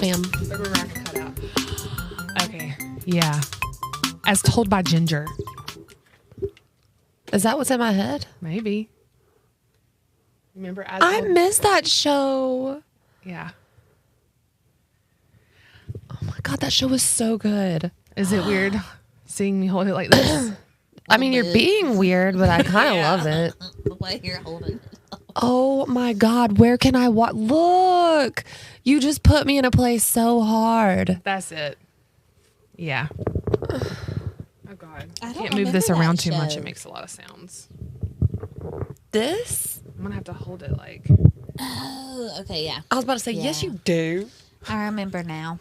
Ma'am. The racket cut out. Okay. Yeah. As told by Ginger. Is that what's in my head? Maybe. Remember? I missed that show. Yeah. Oh my God, that show was so good. Is it weird seeing me hold it like this? I mean, you're being weird, but I kind of love it. The way you're holding it. Oh my God, where can I watch? Look, you just put me in a place so hard. That's it. Yeah. Oh God. I don't Can't move this remember around that too much. show. It makes a lot of sounds. This? I'm going to have to hold it like. Oh, okay, yeah. I was about to say, yes, Yeah. you do. I remember now.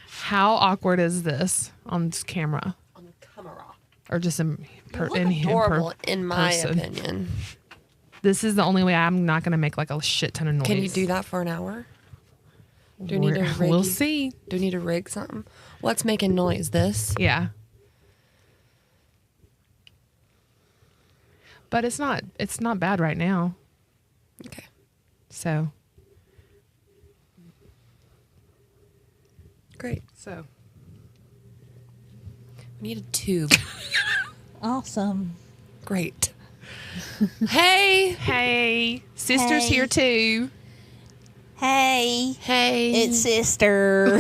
How awkward is this on this camera? On camera. Or just in Adorable, in my person. opinion. This is the only way. I'm not going to make like a shit ton of noise. Can you do that for an hour? Do you need to rig? We'll see. Do you need to rig something? What's making noise? This? Yeah. But it's not bad right now. Okay. So. Great. So. We need a tube. Awesome. Great. Hey. Hey. Sister's Hey. here too. Hey, Hey. it's Sister.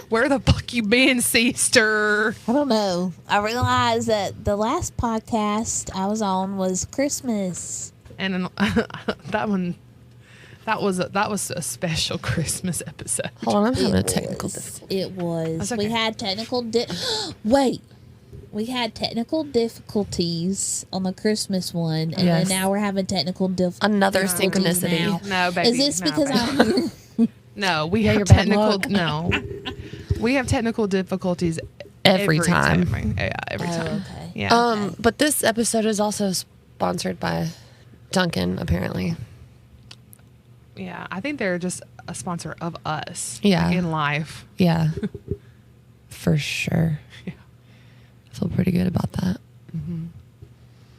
Where the fuck you been, Seester? I don't know. I realized that the last podcast I was on was Christmas. And that was a special Christmas episode. Hold on, I'm having a It technical was. difficulty. It was. That's We okay. had technical Wait. We had technical difficulties on the Christmas one, and Yes. then now we're having technical difficulties. Another synchronicity. No, baby. Is this no, because baby. I'm here? No, we Yeah, have you're bad technical. luck. No, we have technical difficulties Every time. Yeah, every Oh, time. okay. Yeah. But this episode is also sponsored by Duncan, apparently. Yeah, I think they're just a sponsor of us. Yeah. In life. Yeah. For sure. Yeah. I feel pretty good about that.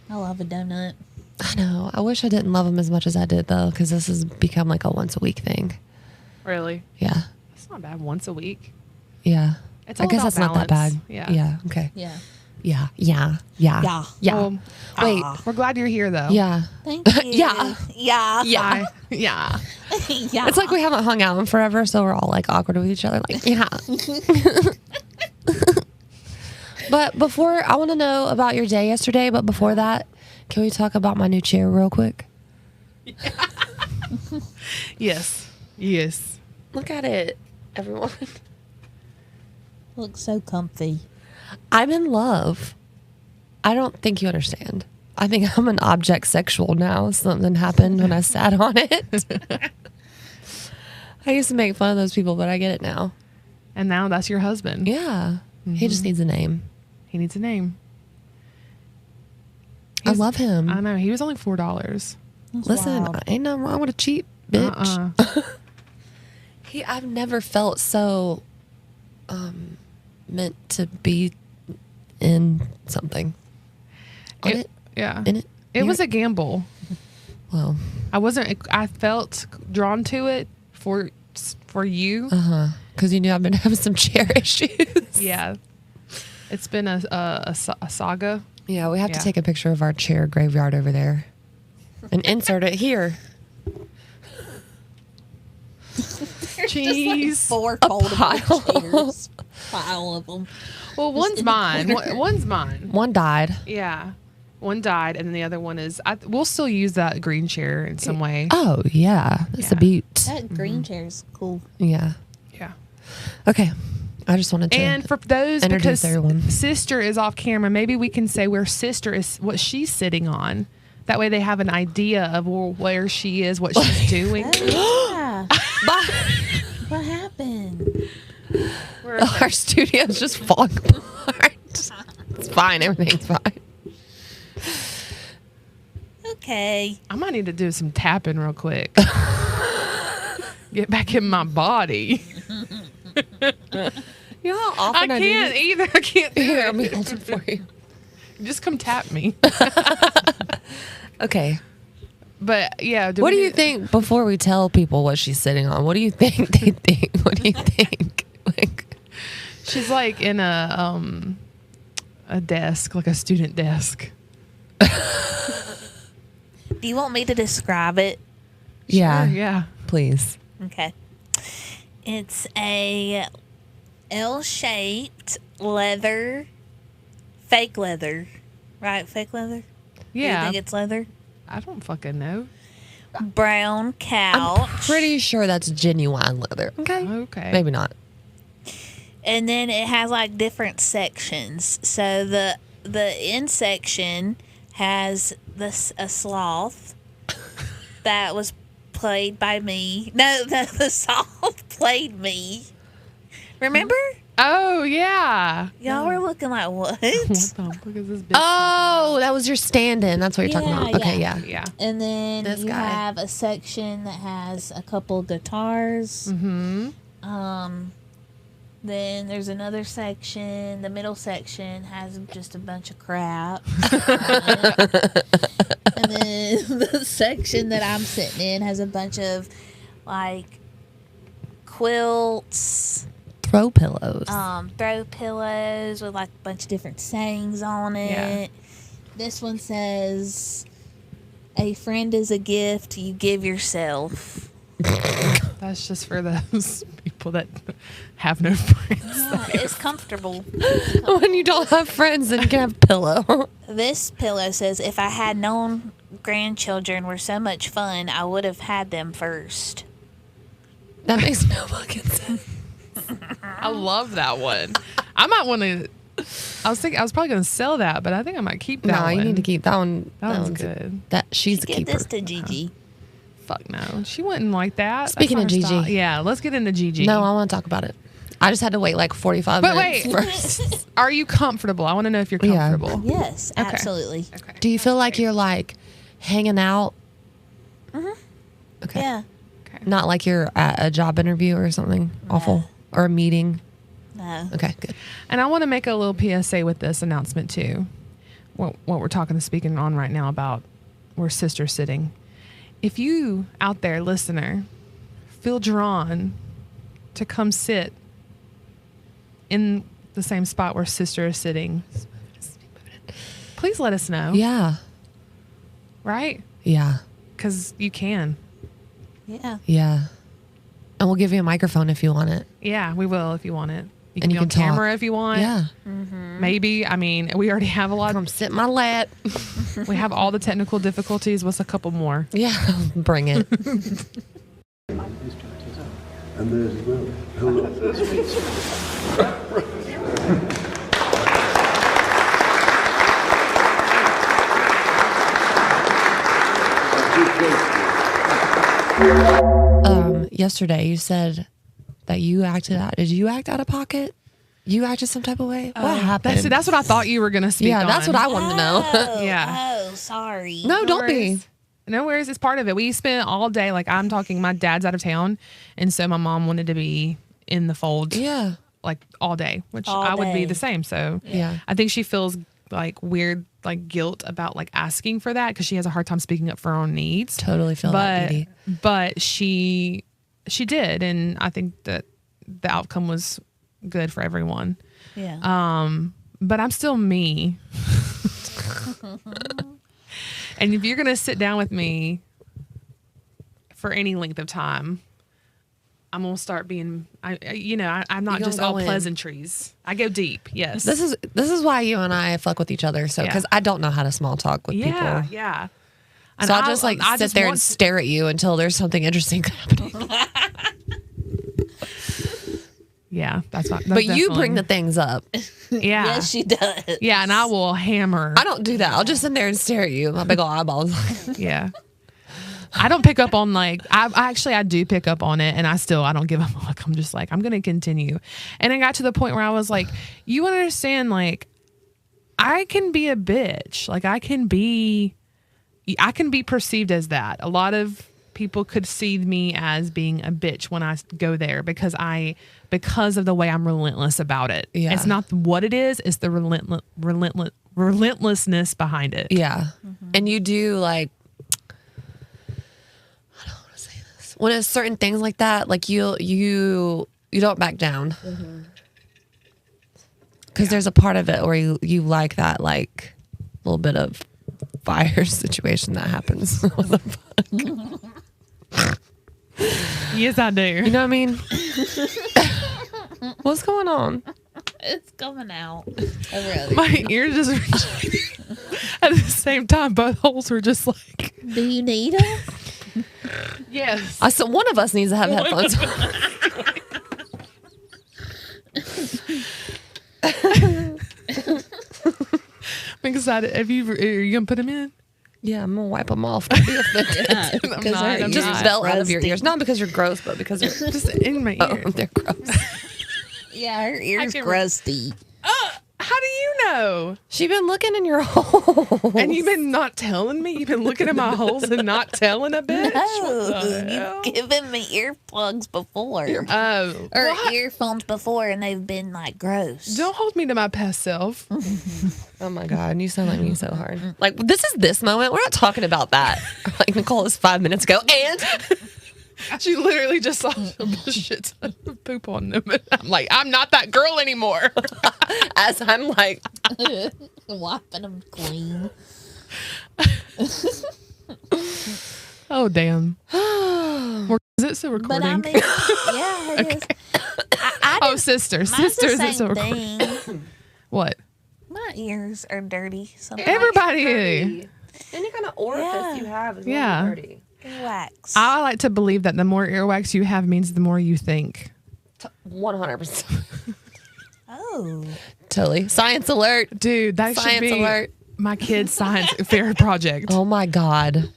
I love a donut. I know. I wish I didn't love them as much as I did, though, because this has become like a once a week thing. Really? Yeah. It's not bad. Once a week. Yeah. It's I all guess about that's not that bad. balance. Yeah. Yeah. Okay. Yeah. Yeah. Yeah. Yeah. Yeah. Yeah. Well, Wait. we're glad you're here, though. Yeah. Thank you. Yeah. Yeah. Yeah. Yeah. Yeah. It's like we haven't hung out in forever, so we're all like awkward with each other. Like, yeah. But before, I want to know about your day yesterday. But before that, can we talk about my new chair real quick? Yes. Yes. Look at it, everyone. Looks so comfy. I'm in love. I don't think you understand. I think I'm an object sexual now. Something happened when I sat on it. I used to make fun of those people, but I get it now. And now that's your husband. Yeah. He just needs a name. He needs a name. I love him. I know. He was only $4. That's Listen, wild. ain't nothing wrong with a cheap bitch. I've never felt so meant to be in something. Yeah. In it. It was a gamble. Well, I felt drawn to it for you. because you knew I've been having some chair issues. Yeah. It's been a saga. Yeah, we have to Yeah. take a picture of our chair graveyard over there and insert it here. Jeez. Four A foldable pile. chairs. Pile of them. Well, one's in the mine. corner. One's mine. One died. Yeah. One died, and then the other one is. We'll still use that green chair in some way. Oh, yeah. That's a Yeah. beaut. That green chair's cool. Yeah. Yeah. Okay. I just wanted to. And for those, introduce because everyone. Sister is off camera, maybe we can say where Sister is, what she's sitting on. That way they have an idea of where she is, what she's doing. Oh, yeah. What happened? Our studio's just falling apart. It's fine. Everything's fine. Okay. I might need to do some tapping real quick. Get back in my body. You know how I often I, can't either. I can't do Here, it. let me hold it for you. Just come tap me. Okay. But yeah, What do you think before we tell people what she's sitting on? What do you think they think? What do you think? Like, she's like in a desk, like a student desk. Do you want me to describe it? yeah, Sure, yeah. please. Okay. It's a L-shaped leather, fake leather, right? Fake leather? Do you Yeah. think it's leather? I don't fucking know. Brown couch. I'm pretty sure that's genuine leather. Okay. Okay. Maybe not. And then it has like different sections. So the end section has a sloth that was played by me. No, the sloth played me. Remember? Oh yeah. Y'all were looking like, what? What the fuck is this bitch? Oh, that was your stand-in. That's what you're talking about. Yeah, Okay, yeah. yeah. Yeah. And then This you guy. have a section that has a couple guitars. Mm-hmm. Then there's another section. The middle section has just a bunch of crap. And then the section that I'm sitting in has a bunch of like quilts, Throw pillows. throw pillows with like a bunch of different sayings on it. Yeah. This one says, "A friend is a gift you give yourself." That's just for those people that have no friends. It's comfortable. When you don't have friends, then you can have a pillow. This pillow says, "If I had known grandchildren were so much fun, I would have had them first." That makes no fucking sense. I love that one. I might want to. I was probably going to sell that, but I think I might keep that No, one. you need to keep that one. That one's one's good. That she's a Give keeper. this to Gigi. Fuck no, she wouldn't like that. That's Speaking not of her Gigi. style. Yeah, let's get into Gigi. No, I want to talk about it. I just had to wait like 45 but minutes wait, first. are you comfortable? I want to know if you're Yeah. comfortable. Yes, Okay. absolutely. Okay. Do you feel like you're like hanging out? Mhm. Okay. Yeah. Not like you're at a job interview or something awful or a meeting. No. Okay, good. And I want to make a little PSA with this announcement too. What we're speaking on right now about where Seester's sitting. If you out there, listener, feel drawn to come sit in the same spot where Seester is sitting, please let us know. Yeah. Right? Yeah. Because you can. Yeah. Yeah. And we'll give you a microphone if you want it. Yeah, we will if you want it. You And can you be on can talk. camera if you want. Yeah. Maybe. I mean, we already have a lot. Come sit in my lap. We have all the technical difficulties. What's a couple more? Yeah. Bring it. And there's as well. A whole lot of Yesterday you said that you acted out. Did you act out of pocket? You acted some type of way? What happened? That's what I thought you were going to speak yeah, on. that's what I wanted to know. Oh, Yeah. Oh, sorry. No, don't be. worries. No worries. It's part of it. We spent all day, like I'm talking, my dad's out of town. And so my mom wanted to be in the fold Yeah. like all day, which All I would be day. the same. So Yeah. I think she feels like weird, like guilt about like asking for that because she has a hard time speaking up for her own needs. Totally feel that, Dee Dee. But she did. And I think that the outcome was good for everyone. Yeah. But I'm still me. And if you're going to sit down with me for any length of time, I'm going to start being, I'm not You just gonna all go in. pleasantries. I go deep. Yes. This is why you and I fuck with each other. So, Yeah. because I don't know how to small talk with yeah. people. Yeah. And So I'll just like I sit there and want- stare at you until there's something interesting happening. Yeah. That's fine. But you bring the things up. Yeah. Yes, she does. Yeah. And I will hammer. I don't do that. I'll just sit there and stare at you. My big old eyeballs. Yeah. I don't pick up on like I do pick up on it and I don't give a fuck. I'm just like, I'm gonna continue. And I got to the point where I was like, you understand, like I can be a bitch. Like I can be perceived as that. A lot of people could see me as being a bitch when I go there because of the way I'm relentless about it. Yeah. It's not what it is, it's the relentlessness behind it. Yeah. And you do like, when it's certain things like that, like you don't back down. Because there's a part of it where you like that, like, little bit of fire situation that happens. What the fuck? Yes, I do. You know what I mean? What's going on? It's coming out. My ears just reaching. At the same time, both holes were just like. Do you need them? Yes. So one of us needs to have headphones. I'm excited. Are you gonna put them in? Yeah, I'm gonna wipe them off. Don't be offended. I'm Just not. fell out of your ears. Not because you're gross, but because they're Just in my ear. they're gross. Yeah, her ear's can- crusty. How do you know? She been looking in your hole. And you've been not telling me? You've been looking at my holes and not telling a bitch? No, you've given me earplugs before. Oh. Or What? earphones before, and they've been like gross. Don't hold me to my past self. Oh my God, you sound like me so hard. Like, this moment. We're not talking about that. Like, Nicole is 5 minutes ago. And She literally just saw a shit ton of poop on them. And I'm like, I'm not that girl anymore. as I'm like, Wiping them clean. Oh, damn. Is it still recording? But I mean, yeah, it is. Oh, Seesters. Mine's the Seesters is same still recording. thing. What? My ears are dirty. Sometimes. Everybody. any kind of orifice Yeah. you have is Yeah. really dirty. Wax. I like to believe that the more earwax you have means the more you think. 100%. Oh. Totally. Science alert. Dude, that should Science be alert. my kid's science fair project. Oh my God.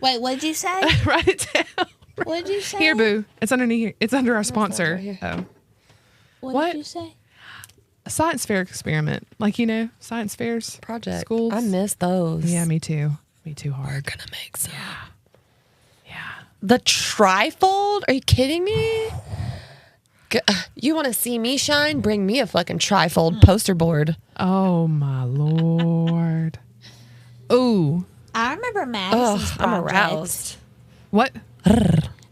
Wait, what'd you say? Write it down. What'd you say? Here, boo. It's underneath here. It's under our sponsor. right here. Oh. What What? did you say? A science fair experiment. Like, science fairs. Project. Schools. I miss those. Yeah, me too. Me too hard. We're gonna make some. Yeah. The trifold? Are you kidding me? You want to see me shine? Bring me a fucking trifold poster board. Oh, my Lord. Ooh. I remember Madison's I'm project. aroused. What?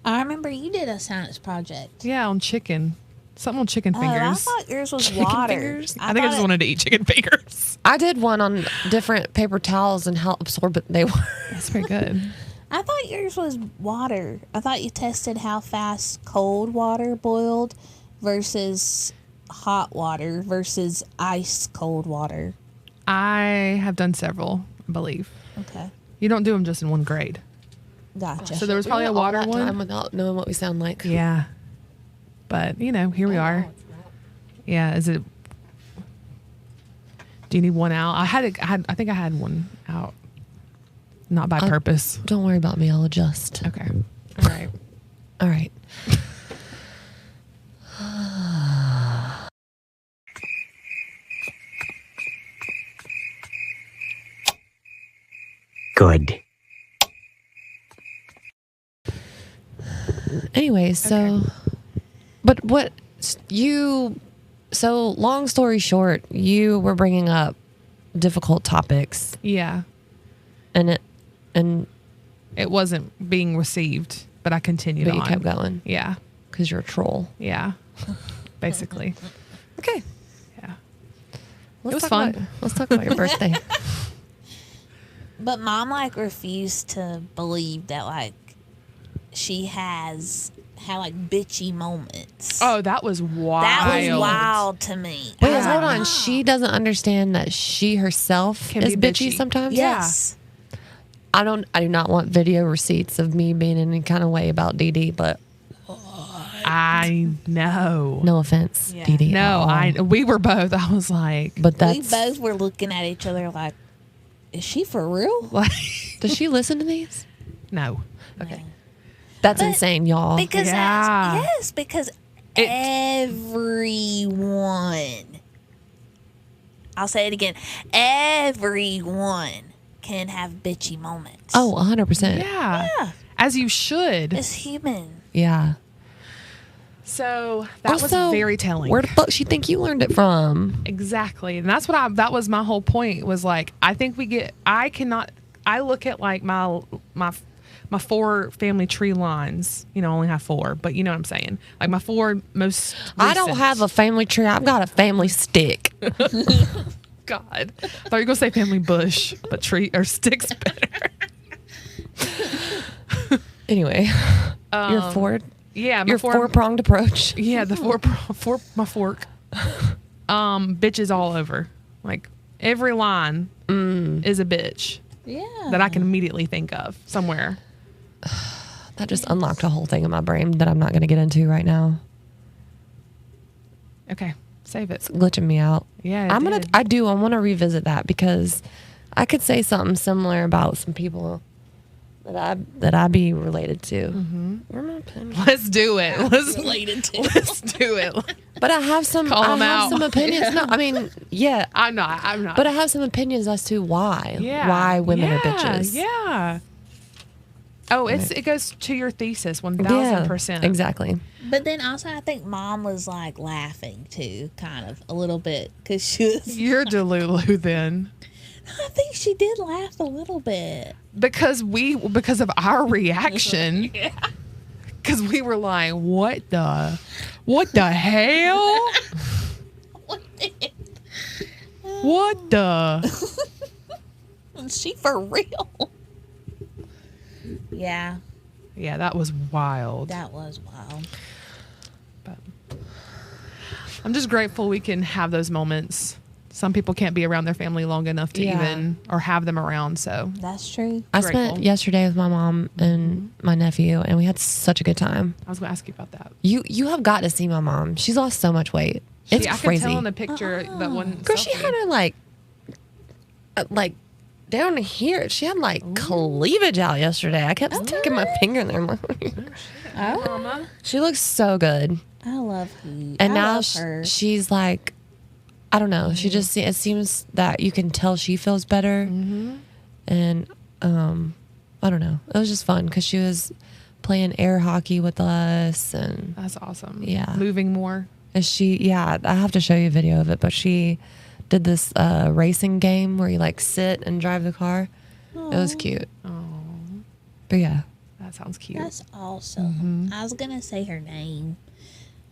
I remember you did a science project. Yeah, on chicken. Something on chicken fingers. Oh, I thought yours was Chicken water. fingers? I think I just thought wanted to eat chicken fingers. I did one on different paper towels and how absorbent they were. That's pretty good. I thought yours was water. I thought you tested how fast cold water boiled versus hot water versus ice cold water. I have done several, I believe. Okay, You don't do them just in one grade. gotcha. So there was probably a water Time one. without knowing what we sound like. Yeah. But, here we are. Yeah, is it... Do you need one out? I think I had one out. Not by purpose. Don't worry about me. I'll adjust. Okay. All right. All right. Good. Anyway, so, but so long story short, you were bringing up difficult topics Yeah. and It wasn't being received, but I continued but on. you kept going Yeah. because you're a troll. Yeah. Basically. Okay. Yeah. Let's was talk fun. Let's talk about your birthday. But Mom refused to believe that she has had bitchy moments. Oh, that was wild. that was wild to me. Wait, I was hold like, on. She doesn't understand that she herself Can is be bitchy bitchy. sometimes. Yes. I do not want video receipts of me being in any kind of way about DD, but I know. no offense, Yeah. DD. No, we were both. I was like, But We that's. both were looking at each other like, is she for real? Does she listen to these? no. Okay. That's But- insane, y'all. Because Yeah. because It- everyone, I'll say it again, everyone can have bitchy moments. Oh, 100%. Yeah. yeah, As you should. it's human. Yeah. So that was Also, very telling. Where the fuck she think you learned it from? Exactly. And that's that was my whole point was like, I think I cannot I look at like my 4 family tree lines. You know, I only have 4, but you know what I'm saying. Like my 4 most. I don't have a family tree. I've got a family stick. God, I thought you were gonna say family bush, but tree or sticks better. Anyway, your fork. Yeah, Your 4-pronged approach. Yeah, the my fork. Bitches all over. Like every line is a bitch Yeah. that I can immediately think of somewhere. That just unlocked a whole thing in my brain that I'm not going to get into right now. Okay, save it. It's glitching me out. Yeah, I want to revisit that because I could say something similar about some people that I be related to. Where my pen? Let's do it. Let's Related to. Let's do it. But I have some. Call 'em out. Some opinions. No, I mean, yeah. I'm not. But I have some opinions as to why. Yeah. Why women are bitches. Yeah. Oh, it goes to your thesis 1000%. Yeah, exactly. But then also, I think Mom was like laughing too, kind of a little bit, because she was. You're delulu then. I think she did laugh a little bit. Because of our reaction. Because we were like, what the hell? What the? Is she for real? Yeah, Yeah, that was wild. that was wild. But I'm just grateful we can have those moments. Some people can't be around their family long enough to even or have them around. So That's true. I Grateful. spent yesterday with my mom and my nephew, and we had such a good time. I was going to ask you about that. You have got to see my mom. She's lost so much weight. It's I crazy. can tell in the picture that one. Girl, she had her like down here. She had like cleavage out yesterday. I kept sticking my finger in there. I'm like, Oh, Mama. she looks so good. I love her. And I now love her. she's like, I don't know. She just, it seems that you can tell she feels better. And I don't know. It was just fun because she was playing air hockey with us. And That's awesome. Yeah. Moving more. I have to show you a video of it, but she did this racing game where you like sit and drive the car. It was cute. Oh, But yeah, that sounds cute. That's awesome. I was gonna say her name.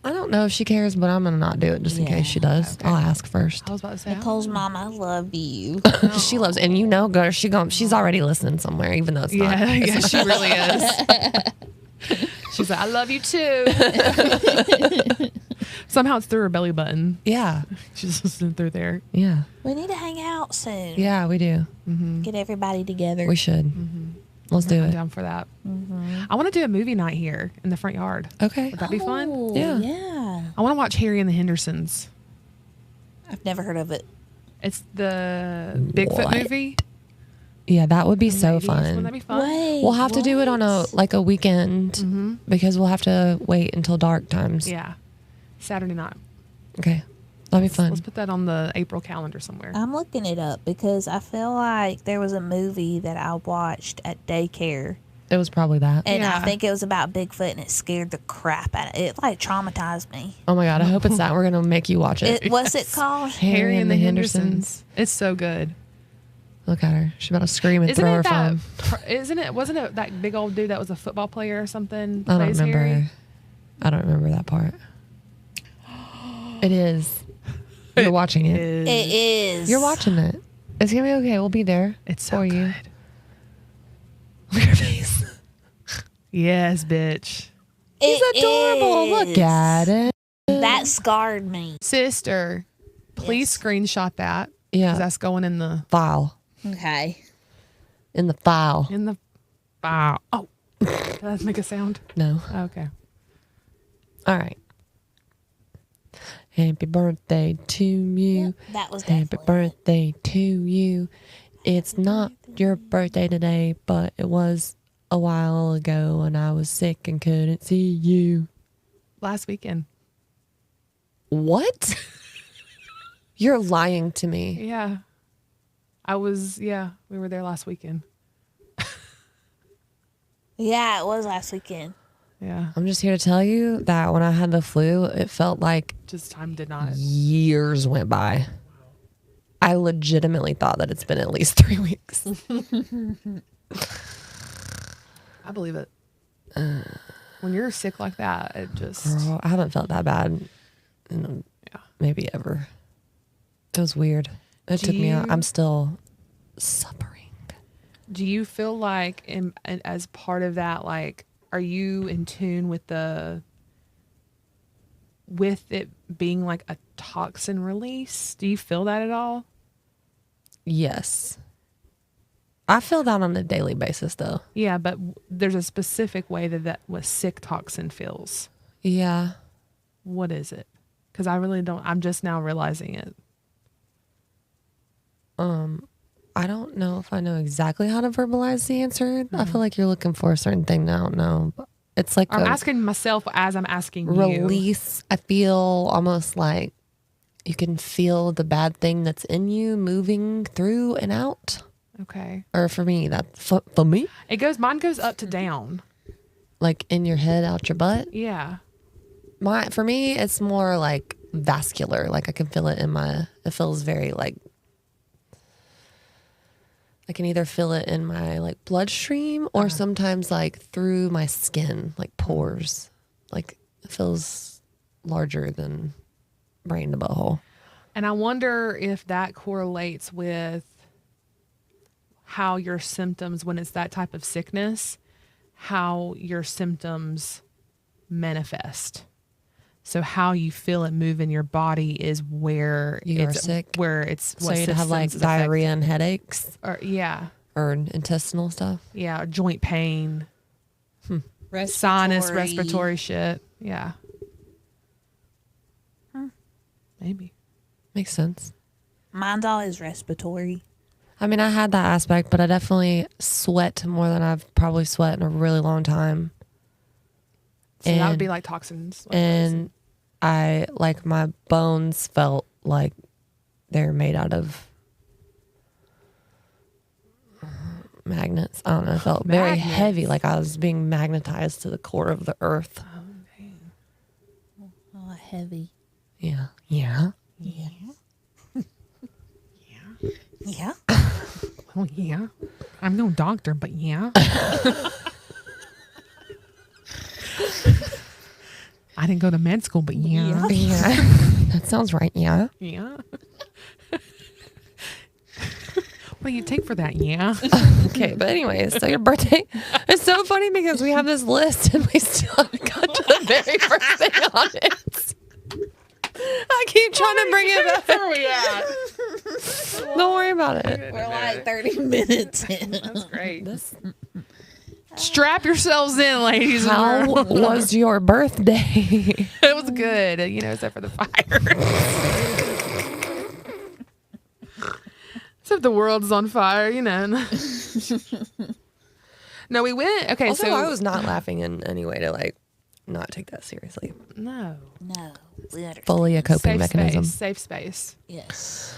I don't know if she cares, but I'm going to not do it just in case she does. Okay. I'll ask first. I was about to say. Nicole's mom, I love you. She loves, and you know, girl, she's already listening somewhere, even though it's not. Yeah, she really is. She's like, I love you too. Somehow it's through her belly button. Yeah. She's listening through there. Yeah. We need to hang out soon. Yeah, we do. Get everybody together. We should. Let's do I'm it. down for that. I want to do a movie night here in the front yard. Okay. Would that be fun? Oh, Yeah. Yeah. I want to watch Harry and the Hendersons. I've never heard of it. It's the Bigfoot What? movie. Yeah, that would be so Ladies. Wouldn't fun. that be fun? Wait. We'll have to do it on a weekend because we'll have to wait until dark times. Yeah. Saturday night. Okay. That'd be fun. Let's put that on the April calendar somewhere. I'm looking it up because I feel like there was a movie that I watched at daycare. It was probably that. And Yeah. I think it was about Bigfoot and it scared the crap out of it. It like traumatized me. Oh my God. I hope it's that. We're going to make you watch it. What's it called? Harry and the Hendersons. It's so good. Look at her. She's about to scream and Isn't throw it her that? phone. Wasn't it that big old dude that was a football player or something? I don't plays remember. Harry? I don't remember that part. It is. You're watching it. It is. You're watching it. It's gonna be okay. We'll be there. It's so for you. good. Look at her face. Yes, bitch. He's It adorable. is. Look at it. That scarred me. Sister, please screenshot that. Yeah. 'Cause that's going in the File. Okay. In the file. file. Oh, did that make a sound? No. Okay. All right. Happy birthday to you. Yep, that was Happy definitely birthday to you. It's not your birthday today, but it was a while ago when I was sick and couldn't see you. Last weekend. What? You're lying to me. Yeah. We were there last weekend. Yeah, it was last weekend. Yeah. I'm just here to tell you that when I had the flu, it felt like Just time did not. years went by. I legitimately thought that it's been at least 3 weeks. I believe it. When you're sick like that, it just... Girl, I haven't felt that bad in maybe ever. It was weird. It took me out. I'm still suffering. Do you feel like, as part of that, like, are you in tune with it being like a toxin release? Do you feel that at all? Yes. I feel that on a daily basis, though. Yeah, but there's a specific way that what sick toxin feels. Yeah. What is it? Because I really don't. I'm just now realizing it. I don't know if I know exactly how to verbalize the answer. I feel like you're looking for a certain thing. I don't know. But it's like I'm asking myself as I'm asking release. I feel almost like you can feel the bad thing that's in you moving through and out. Okay. Or for me, for me, mine goes up to down. like in your head, out your butt. Yeah. For me, it's more like vascular. Like I can feel it it feels very like, I can either feel it in my like bloodstream or sometimes like through my skin, like pores. Like it feels larger than brain to butthole. And I wonder if that correlates with how your symptoms, when it's that type of sickness, how your symptoms manifest. So how you feel it move in your body is where You are it's sick. Where it's So what you'd have like systems affect. diarrhea and headaches Or or intestinal stuff. yeah, joint pain, sinus, respiratory shit. Yeah. Maybe. Makes sense. Mine's always respiratory. I mean, I had that aspect, but I definitely sweat more than I've probably sweat in a really long time. So that would And- be like toxins. Like And I, like, my bones felt like they're made out of magnets. I don't know. It felt very Magnets? heavy, like I was being magnetized to the core of the earth. Oh, heavy. Yeah. Yeah. Yeah. Yeah. oh yeah. I'm no doctor, but yeah. I didn't go to med school, but yeah. Yeah. That sounds right. Yeah. Yeah. What do you take for that? Yeah. Okay, but anyways, so your birthday, it's so funny because we have this list and we still haven't got to the very first thing on it. I keep trying to bring it back. Where are we at? Don't worry about it. We're like 30 minutes in. That's great. This, Strap yourselves in, ladies. and how gentlemen. was your birthday? It was good, except for the fire. Except the world's on fire, No, we went. Okay, Also, so I was not laughing in any way to like not take that seriously. no No. We understand. Fully a coping safe mechanism. space, safe space. Yes.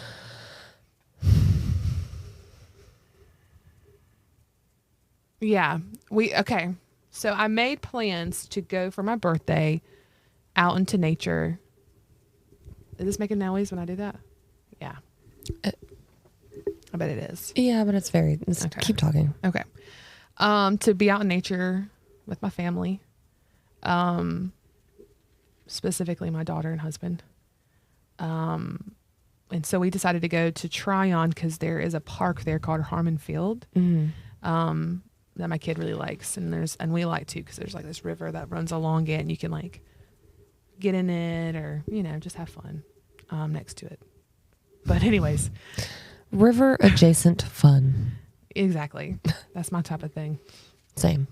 Yeah, okay. So I made plans to go for my birthday out into nature. Is this making noise when I do that? Yeah. I bet it is. Yeah, but it's Okay. keep talking. Okay. To be out in nature with my family. Specifically my daughter and husband. And so we decided to go to Tryon because there is a park there called Harmon Field. That my kid really likes, and we like too because there's like this river that runs along it, and you can like get in it or just have fun next to it. But anyways, River adjacent fun. exactly, that's my type of thing. Same.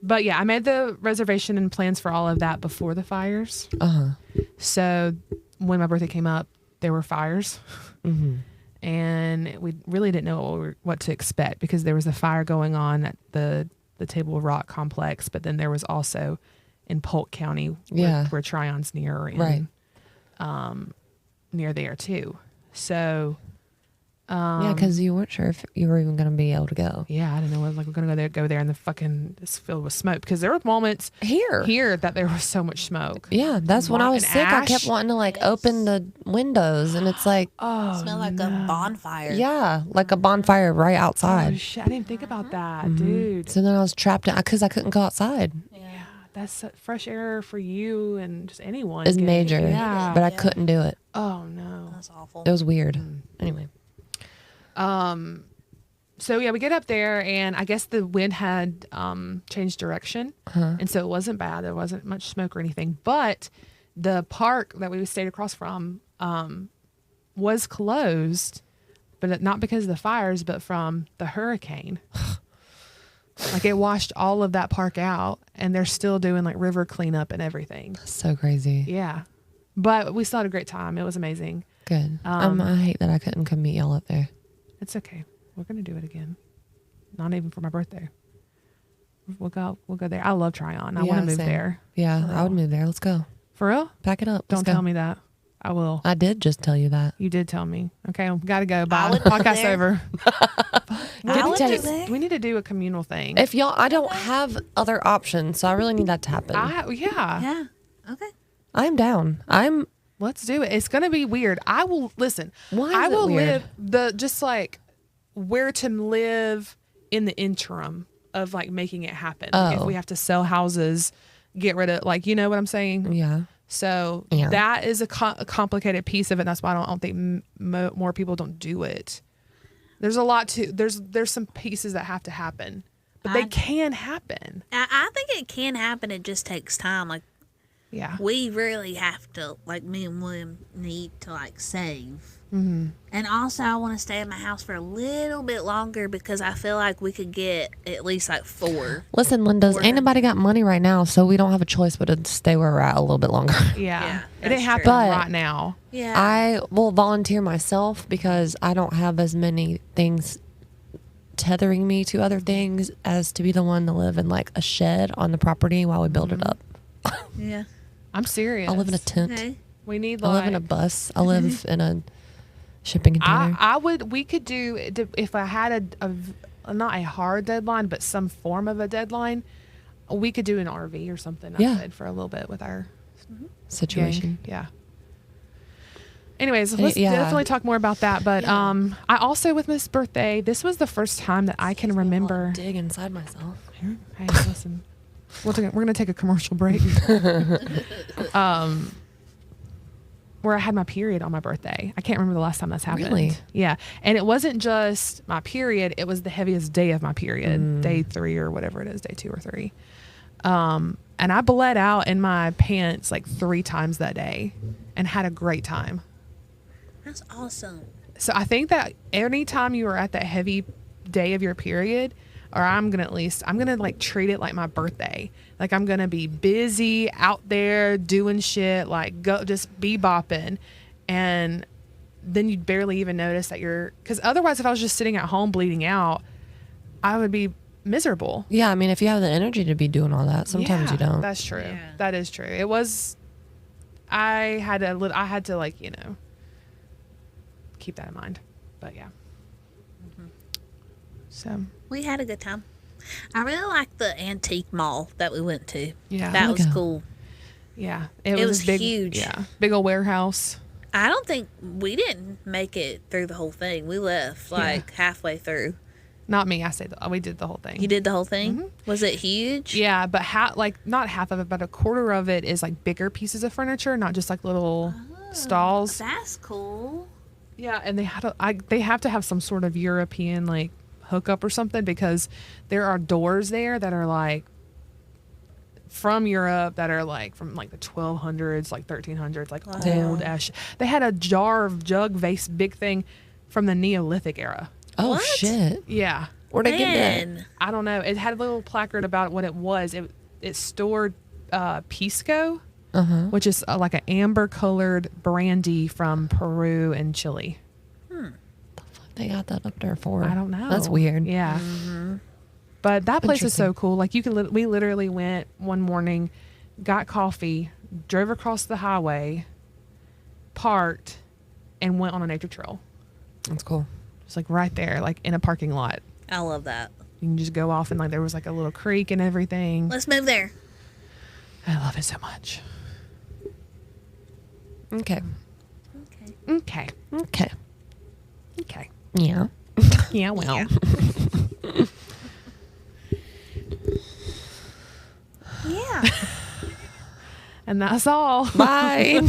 But yeah, I made the reservation and plans for all of that before the fires. So when my birthday came up, there were fires. And we really didn't know what to expect because there was a fire going on at the Table Rock complex, but then there was also in Polk County where Tryon's near, and, Right. Near there too. So Yeah, because you weren't sure if you were even going to be able to go. Yeah, I didn't know. Like, we're going to go there and the fucking it's filled with smoke. Because there were moments here that there was so much smoke. Yeah, that's when I was And sick. I ash. kept wanting to like open the windows, and it's like, Oh, Smell like a bonfire. yeah, like a bonfire right oh, outside. shit. I didn't think about that, dude. So then I was trapped in because I couldn't go outside. Yeah, that's fresh air for you and just anyone. It's getting- major, Yeah. but I couldn't do it. Oh, no. That's awful. It was weird. Anyway, So yeah, we get up there and I guess the wind had changed direction, and so it wasn't bad. There wasn't much smoke or anything. But the park that we stayed across from was closed, but not because of the fires, but from the hurricane. Like it washed all of that park out, and they're still doing like river cleanup and everything. so crazy. Yeah, but we still had a great time. It was amazing. Good. I hate that I couldn't come meet y'all up there. It's okay. We're gonna do it again. Not even for my birthday. We'll go there. I love Tryon. I want to move same. there. Yeah, I would move there. Let's go. For real? Pack it up. Don't tell me that. I will. I did just tell you that. You did tell me. Okay, gotta go. Bye. would move Podcast there. over. I would tell do you- that. We need to do a communal thing. If y'all, I don't have other options, so I really need that to happen. Yeah. Yeah. Okay. I'm down. Let's do it. It's gonna be weird. I will listen. Why is I it will weird? live just like where to live in the interim of like making it happen. Like, if Oh. we have to sell houses, get rid of like, you know what I'm saying? Yeah. So Yeah. that is a complicated piece of it. That's why I don't think more people don't do it. There's a lot to there's some pieces that have to happen, but they can happen. I think it can happen. It just takes time. Like, Yeah. we really have to, like, me and William need to, like, save. Mm-hmm. And also, I want to stay in my house for a little bit longer because I feel like we could get at least, like, 4. Listen, Linda's, Or- ain't nobody got money right now, so we don't have a choice but to stay where we're at a little bit longer. Yeah. Yeah, It that's didn't happen true. But- right now. Yeah. I will volunteer myself because I don't have as many things tethering me to other things as to be the one to live in like a shed on the property while we build it up. Yeah. I'm serious. I'll live in a tent. Okay. We need I like live in a bus. I live in a shipping container. we could do if I had a not a hard deadline, but some form of a deadline. We could do an RV or something. Yeah. I said for a little bit with our Situation. gang. Yeah. Anyways, let's Yeah. definitely talk more about that. But I also with Miss Birthday, this was the first time that I can remember. Dig inside myself. Hey, listen, we're gonna take a commercial break. Where I had my period on my birthday. I can't remember the last time that's happened. Really? Yeah, and it wasn't just my period; it was the heaviest day of my period, day 3 or whatever it is, day 2 or 3. And I bled out in my pants like 3 times that day, and had a great time. That's awesome. So I think that anytime you are at that heavy day of your period, or I'm gonna like treat it like my birthday. Like I'm gonna be busy out there doing shit, like go just bebopping, and then you'd barely even notice that because otherwise if I was just sitting at home bleeding out, I would be miserable. Yeah, I mean, if you have the energy to be doing all that, sometimes Yeah, you don't. That's true. Yeah. That is true. It was. I had to like keep that in mind, but yeah. So We had a good time. I really liked the antique mall that we went to. Yeah. That was Okay. cool. yeah, It was this big, huge. Yeah, big old warehouse. I don't think we didn't make it through the whole thing. We left like halfway through. Not me. I said we did the whole thing. You did the whole thing? Was it huge? Yeah, but not half of it, but a quarter of it is like bigger pieces of furniture, not just like little stalls. That's cool. Yeah, and they have to have some sort of European like hookup or something because there are doors there that are like from Europe that are like from like the 1200s, like 1300s, like old ash. They had a jug vase, big thing from the Neolithic era. Oh, What? shit. Yeah. Where'd I get that? Man. I don't know. It had a little placard about what it was. It stored pisco, which is like an amber colored brandy from Peru and Chile. They got that up there for? I don't know. That's weird. Yeah. But that place is so Interesting. cool. Like we literally went one morning, got coffee, drove across the highway, parked, and went on a nature trail. That's cool. It's like right there, like in a parking lot. I love that. You can just go off and like there was like a little creek and everything. Let's move there. I love it so much. Okay. Okay. Okay. Okay. Yeah. Yeah, well. Yeah. And that's all. Bye.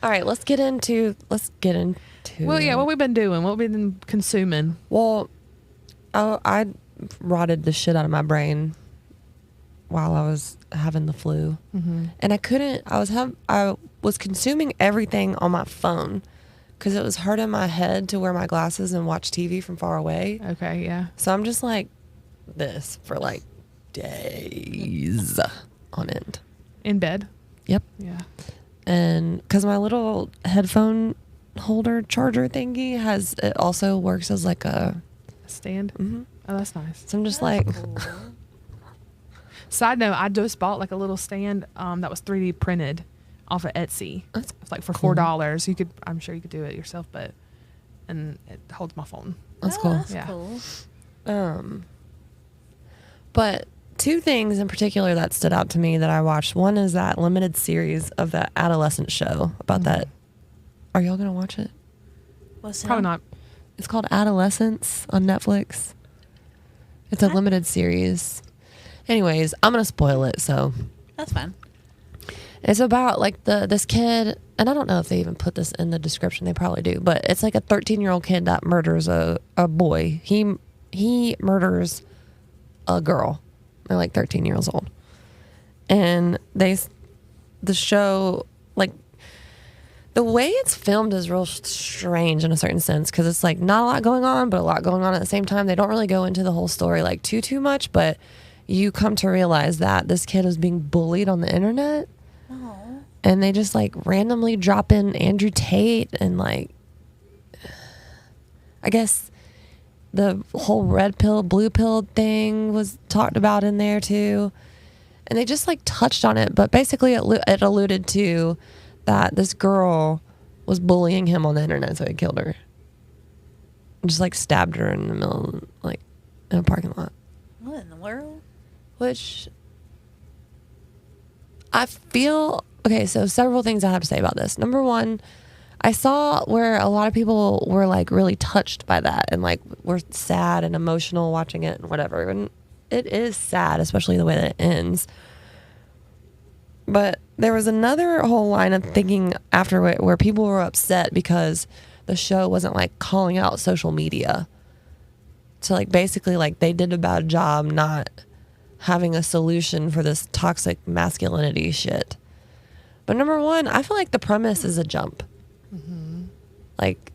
All right, let's get into Well, yeah, what we've been doing, what we've been consuming. Well, I rotted the shit out of my brain while I was having the flu, and I couldn't. I was consuming everything on my phone because it was hurting my head to wear my glasses and watch TV from far away. Okay, yeah. So I'm just like this for like days on end. In bed. Yep. Yeah. And because my little headphone holder charger thingy it also works as like a Stand. Mhm. Oh, that's nice. So I'm just like, Side note, I just bought like a little stand that was 3D printed off of Etsy. That's It's like for cool. $4. I'm sure you could do it yourself, and it holds my phone. that's cool. That's Yeah. cool. But two things in particular that stood out to me that I watched. One is that limited series of that adolescent show about that. Are y'all gonna watch it? What's Probably that? not. It's called Adolescence on Netflix. It's a limited series. Anyways, I'm gonna spoil it. So That's fine. it's about like this kid, and I don't know if they even put this in the description. They probably do, but it's like a 13-year-old kid that murders a boy. He murders a girl. They're like 13 years old, and the show, like the way it's filmed is real strange in a certain sense because it's like not a lot going on, but a lot going on at the same time. They don't really go into the whole story like too much, but you come to realize that this kid is being bullied on the internet. Oh. And they just like randomly drop in Andrew Tate and like, I guess the whole red pill, blue pill thing was talked about in there too. And they just like touched on it. But basically it alluded to that this girl was bullying him on the internet. So he killed her. And just like stabbed her in the middle, like in a parking lot. What in the world? Which I feel, okay, so several things I have to say about this. Number one, I saw where a lot of people were like really touched by that and like were sad and emotional watching it and whatever. And it is sad, especially the way that it ends. But there was another whole line of thinking after it where people were upset because the show wasn't like calling out social media. So like basically like they did a bad job not having a solution for this toxic masculinity shit. But number one, I feel like the premise is a jump. Like,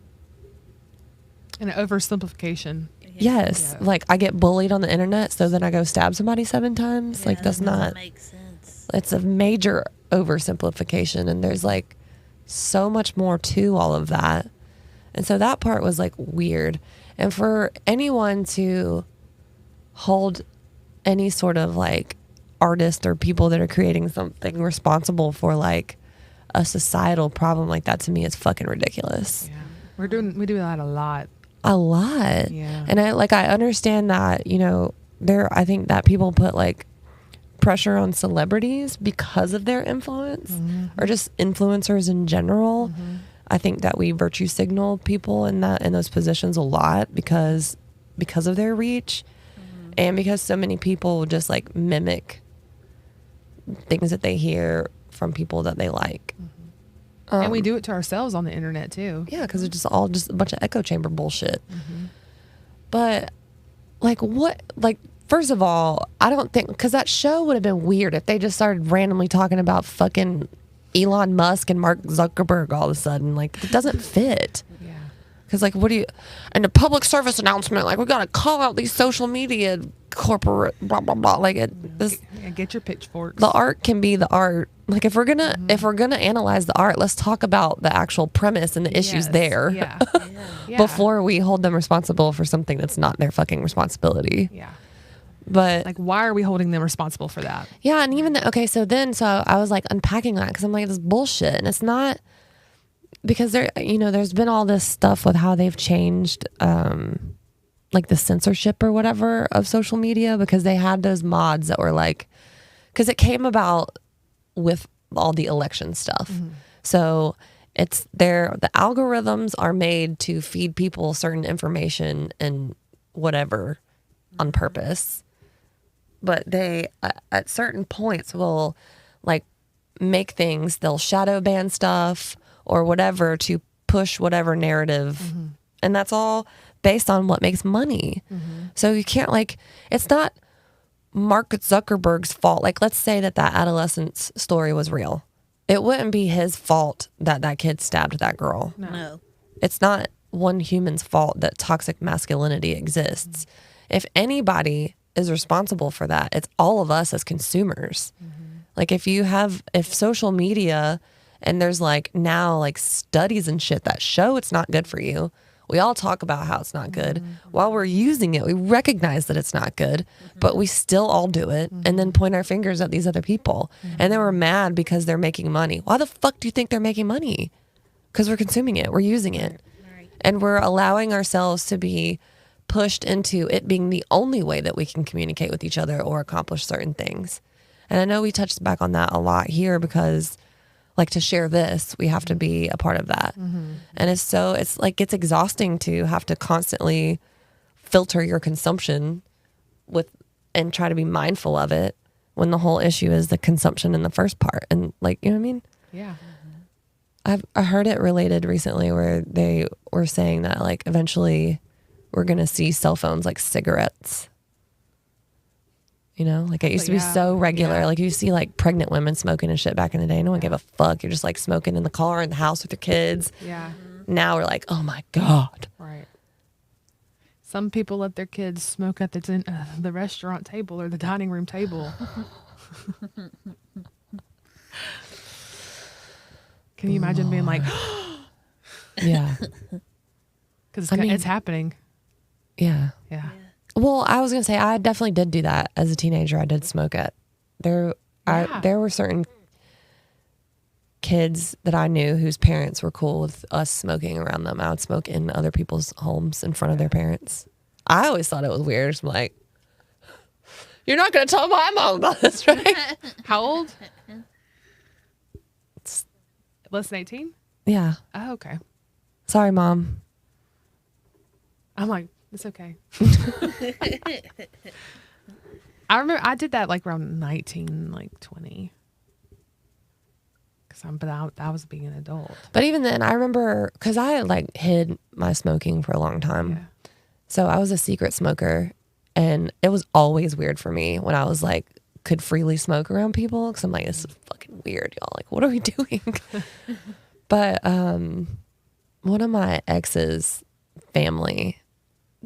An oversimplification. yes, Yeah. like I get bullied on the internet, so then I go stab somebody 7 times. Yeah, like that's that doesn't not. make sense. It's a major oversimplification, and there's like so much more to all of that. And so that part was like weird. And for anyone to hold any sort of like artist or people that are creating something responsible for like a societal problem like that, to me is fucking ridiculous. Yeah. We do that a lot. A lot. Yeah. And I understand that, you know, I think that people put like pressure on celebrities because of their influence or just influencers in general. I think that we virtue signal people in those positions a lot because of their reach and because so many people just like mimic things that they hear from people that they like. And we do it to ourselves on the internet too. Yeah, because it's just a bunch of echo chamber bullshit. But like what, like first of all, I don't think, because that show would have been weird if they just started randomly talking about fucking Elon Musk and Mark Zuckerberg all of a sudden. Like it doesn't fit. Yeah. Because like, what do you, and a public service announcement, like we got to call out these social media corporate blah blah blah. Like Get your pitchforks. the art can be the art. Like if we're gonna analyze the art, let's talk about the actual premise and the issues Yes. there Yeah. Yeah. before we hold them responsible for something that's not their fucking responsibility. Yeah. But Like, why are we holding them responsible for that? yeah, and even so I was like unpacking that because I'm like, this bullshit, and it's not. because there's been all this stuff with how they've changed, like the censorship or whatever of social media, because they had those mods that were like, because it came about with all the election stuff. So the algorithms are made to feed people certain information and whatever on purpose. But they, at certain points, will like make things, they'll shadow ban stuff or whatever to push whatever narrative. And that's all based on what makes money. So you can't it's not Mark Zuckerberg's fault. Like, let's say that adolescence story was real. It wouldn't be his fault that kid stabbed that girl. No. It's not one human's fault that toxic masculinity exists. If anybody is responsible for that, it's all of us as consumers. Like, if social media, and there's now studies and shit that show it's not good for you. We all talk about how it's not good. While we're using it, we recognize that it's not good, but we still all do it and then point our fingers at these other people. And then we're mad because they're making money. Why the fuck do you think they're making money? Because we're consuming it. We're using it. And we're allowing ourselves to be pushed into it being the only way that we can communicate with each other or accomplish certain things. And I know we touched back on that a lot here because to share this, we have to be a part of that. And it's exhausting to have to constantly filter your consumption and try to be mindful of it when the whole issue is the consumption in the first part. And you know what I mean? Yeah. I heard it related recently where they were saying that eventually we're going to see cell phones like cigarettes. It used to be so regular. Yeah. You see pregnant women smoking and shit back in the day. No one gave a fuck. You're just smoking in the car, in the house with your kids. Yeah. Now we're oh my God. Right. Some people let their kids smoke at the restaurant table or the dining room table. Can you imagine being Yeah. Because I mean- it's happening. Yeah. Yeah. Well, I was going to say, I definitely did do that as a teenager. I did smoke it. There were certain kids that I knew whose parents were cool with us smoking around them. I would smoke in other people's homes in front of their parents. I always thought it was weird. I'm you're not going to tell my mom about this, right? How old? Less than 18? Yeah. Oh, okay. Sorry, Mom. I'm it's okay. I remember I did that around 19, 20. I was being an adult. But even then, I remember, because I hid my smoking for a long time. Yeah. So I was a secret smoker, and it was always weird for me when I was could freely smoke around people, because I'm this is fucking weird, y'all. What are we doing? But one of my ex's family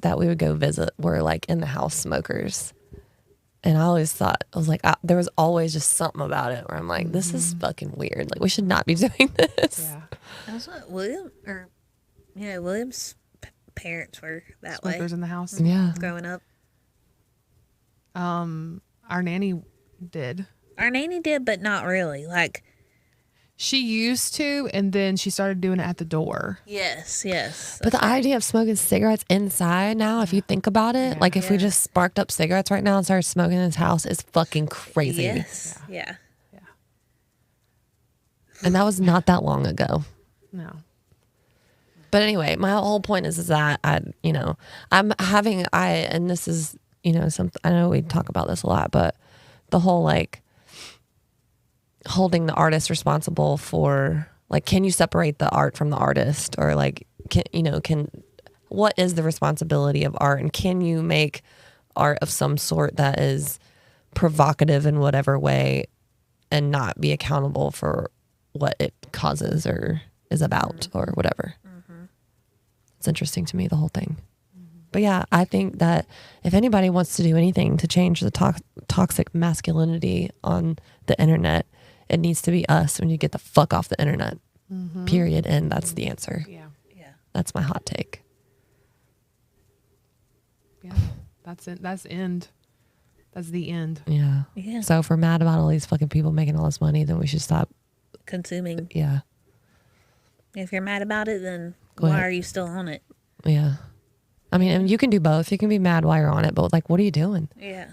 that we would go visit were in the house smokers. And I always thought, there was always just something about it where I'm this is fucking weird. We should not be doing this. Yeah. That's what William's parents were that Smokers way in the house. Yeah. growing up. Our nanny did. Our nanny did, but not really. She used to, and then she started doing it at the door. Yes. But the idea of smoking cigarettes inside now, if you think about it, if we just sparked up cigarettes right now and started smoking in this house, is fucking crazy. Yes. Yeah. And that was not that long ago. No. But anyway, my whole point is that and this is, something, I know we talk about this a lot, but the whole holding the artist responsible for can you separate the art from the artist, or what is the responsibility of art, and can you make art of some sort that is provocative in whatever way and not be accountable for what it causes or is about or whatever. It's interesting to me, the whole thing. But yeah, I think that if anybody wants to do anything to change the toxic masculinity on the internet, it needs to be us when you get the fuck off the internet. Period. And that's the answer. Yeah. That's my hot take. Yeah. That's it. That's end. That's the end. Yeah. So if we're mad about all these fucking people making all this money, then we should stop. Consuming. Yeah. If you're mad about it, then Go why ahead. are you still on it? Yeah. I mean, and you can do both. You can be mad while you're on it, but like, what are you doing? Yeah.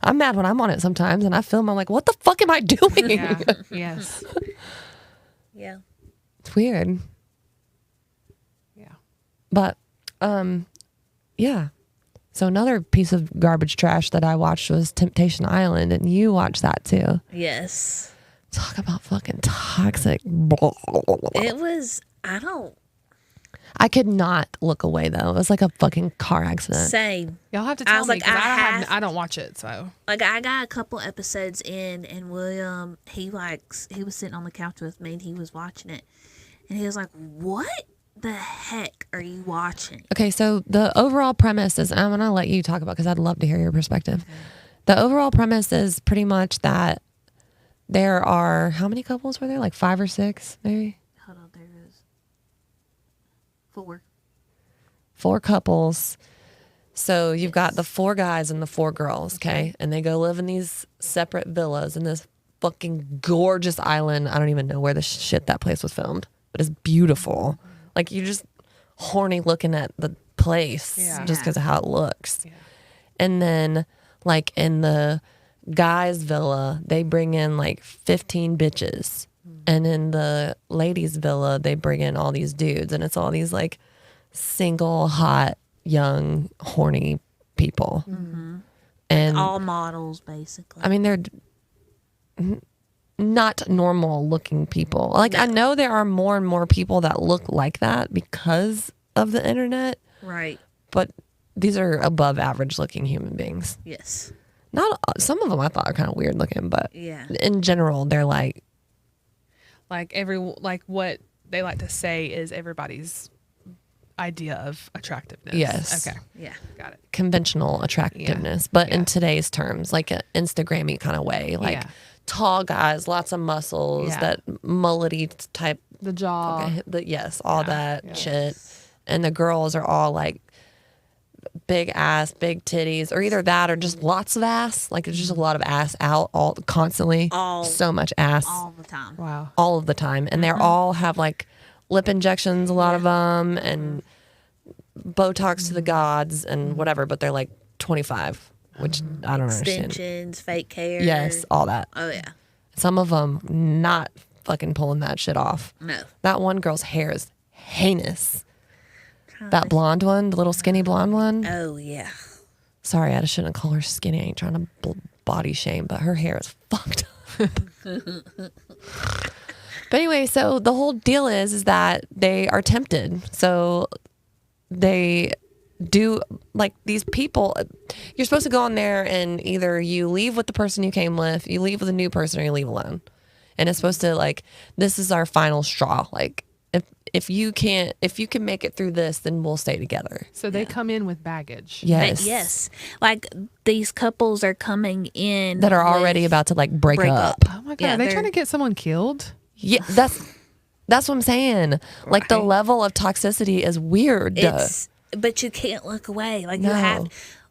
I'm mad when I'm on it sometimes, and I film. I'm like, what the fuck am I doing? Yeah. Yes. Yeah. It's weird, Yeah. but yeah. So another piece of garbage trash that I watched was Temptation Island, and you watched that too. Yes. Talk about fucking toxic. It was, I could not look away though. It was like a fucking car accident. same. Y'all have to I tell was me like, because I don't watch it. So Like, I got a couple episodes in, and William, he was sitting on the couch with me, and he was watching it. And he was like, what the heck are you watching? Okay, so the overall premise is, I'm gonna let you talk about because I'd love to hear your perspective. Okay. The overall premise is pretty much that there are, how many couples were there? Like 5 or 6, maybe? Hold on, there is 4. 4 couples. So you've got the 4 guys and the 4 girls, okay? And they go live in these separate villas in this fucking gorgeous island. I don't even know where the shit that place was filmed, but it's beautiful. Like, you're just horny looking at the place Yeah. just because of how it looks. Yeah. And then, like, in the guy's villa, they bring in like 15 bitches. And in the ladies' villa, they bring in all these dudes. And it's all these like single, hot, young, horny people. And All models, basically. I mean, they're not normal looking people. Like, I know there are more and more people that look like that because of the internet, Right. but these are above average looking human beings. Yes. Not some of them I thought are kind of weird looking, but Yeah. in general, they're like, like what they like to say is everybody's idea of attractiveness. Yes. Okay. Yeah. Got it. conventional attractiveness, but in Yeah. today's terms, like an Instagram-y kind of way, like Yeah. tall guys, lots of muscles, Yeah. that mullety type. The jaw. Okay, yes, all that yeah. shit. And the girls are all like big ass, big titties, or either that or just lots of ass. Like, there's just a lot of ass out all constantly. So much ass All the time. Wow. all of the time, and they all have like lip injections, a lot of them, and Botox to the gods and whatever. But they're like 25, which I don't understand. Extensions, fake hair. Yes, all that. Oh, yeah. Some of them not fucking pulling that shit off. No. That one girl's hair is heinous. That blonde one, the little skinny blonde one. Oh, yeah. Sorry, I shouldn't call her skinny. I ain't trying to body shame, but her hair is fucked up. But anyway, so the whole deal is that they are tempted. So they do, like, these people, you're supposed to go on there and either you leave with the person you came with, you leave with a new person, or you leave alone. And it's supposed to, like, this is our final straw. Like, if you can make it through this, then we'll stay together. So they come in with baggage. Yes. Yes. Like, these couples are coming in That are with- already about to like break up. Oh my god. Yeah, are they they're- trying to get someone killed? Yeah, that's what I'm saying. Like, the Right. level of toxicity is weird. But you can't look away. Like, No. you have,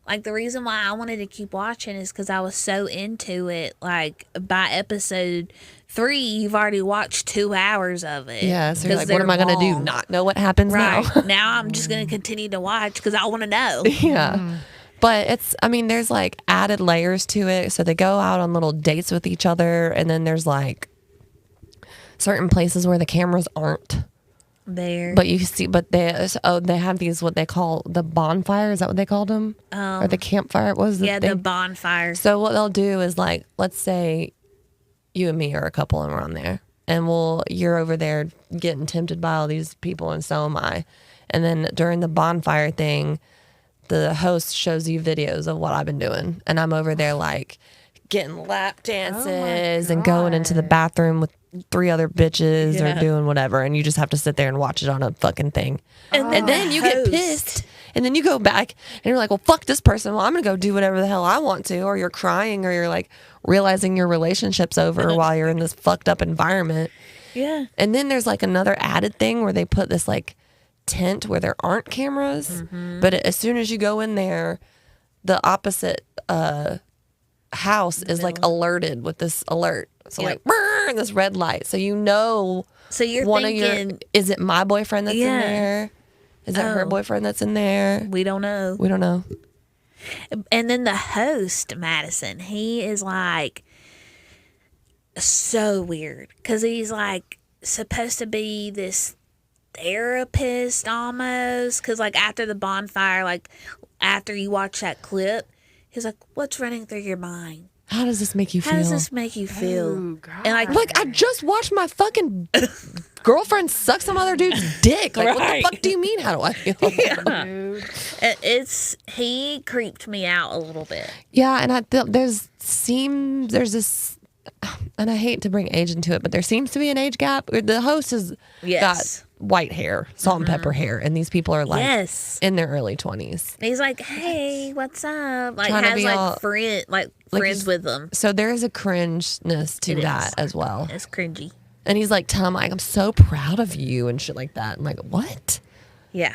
like, the reason why I wanted to keep watching is because I was so into it. Like, by episode 3, you've already watched 2 hours of it. Yeah, so you're 'Cause like, what am I they're going to do? long. Not know what happens Right. now? Now I'm just going to continue to watch because I want to know. Yeah. But there's like added layers to it. So they go out on little dates with each other. And then there's like certain places where the cameras aren't. There. But you see, they have these, what they call the bonfire. Is that what they called them? Or the campfire? What was the yeah, thing? the bonfire. So what they'll do is, like, let's say you and me are a couple and we're on there, and you're over there getting tempted by all these people, and so am I. And then during the bonfire thing, the host shows you videos of what I've been doing, and I'm over there like getting lap dances and going into the bathroom with 3 other bitches Yeah. or doing whatever, and you just have to sit there and watch it on a fucking thing. And then you get host. pissed, and then you go back and you're like, well, fuck this person. Well, I'm gonna go do whatever the hell I want to. Or you're crying, or you're like realizing your relationship's over while you're in this fucked up environment. Yeah. And then there's like another added thing where they put this like tent where there aren't cameras, but as soon as you go in there, the opposite house is like alerted with this alert. So Yep. like, in this red light. So you know, So you're one thinking, of your, is it my boyfriend that's in Yeah. there? Is it her Oh. boyfriend that's in there? we don't know. We don't know. And then the host, Madison, he is like so weird because he's like supposed to be this therapist almost. Because like after the bonfire, like after you watch that clip, he's like, "What's running through your mind? How does this make you How feel? does this make you feel?" Oh, God. And Like, I just watched my fucking girlfriend suck some other dude's dick. Like, what the Right. fuck do you mean? How do I feel? Dude. he creeped me out a little bit. Yeah, and there's this, and I hate to bring age into it, but there seems to be an age gap. The host has Yes. got white hair, salt and pepper hair, and these people are like Yes. in their early 20s. And he's like, "Hey, what's up?" Like Trying to has be like all- friends he's- with them. So there is a cringeness to It that is. as well. It's cringy. And he's like, telling him, like, I'm so proud of you and shit like that. I'm like, what? Yeah.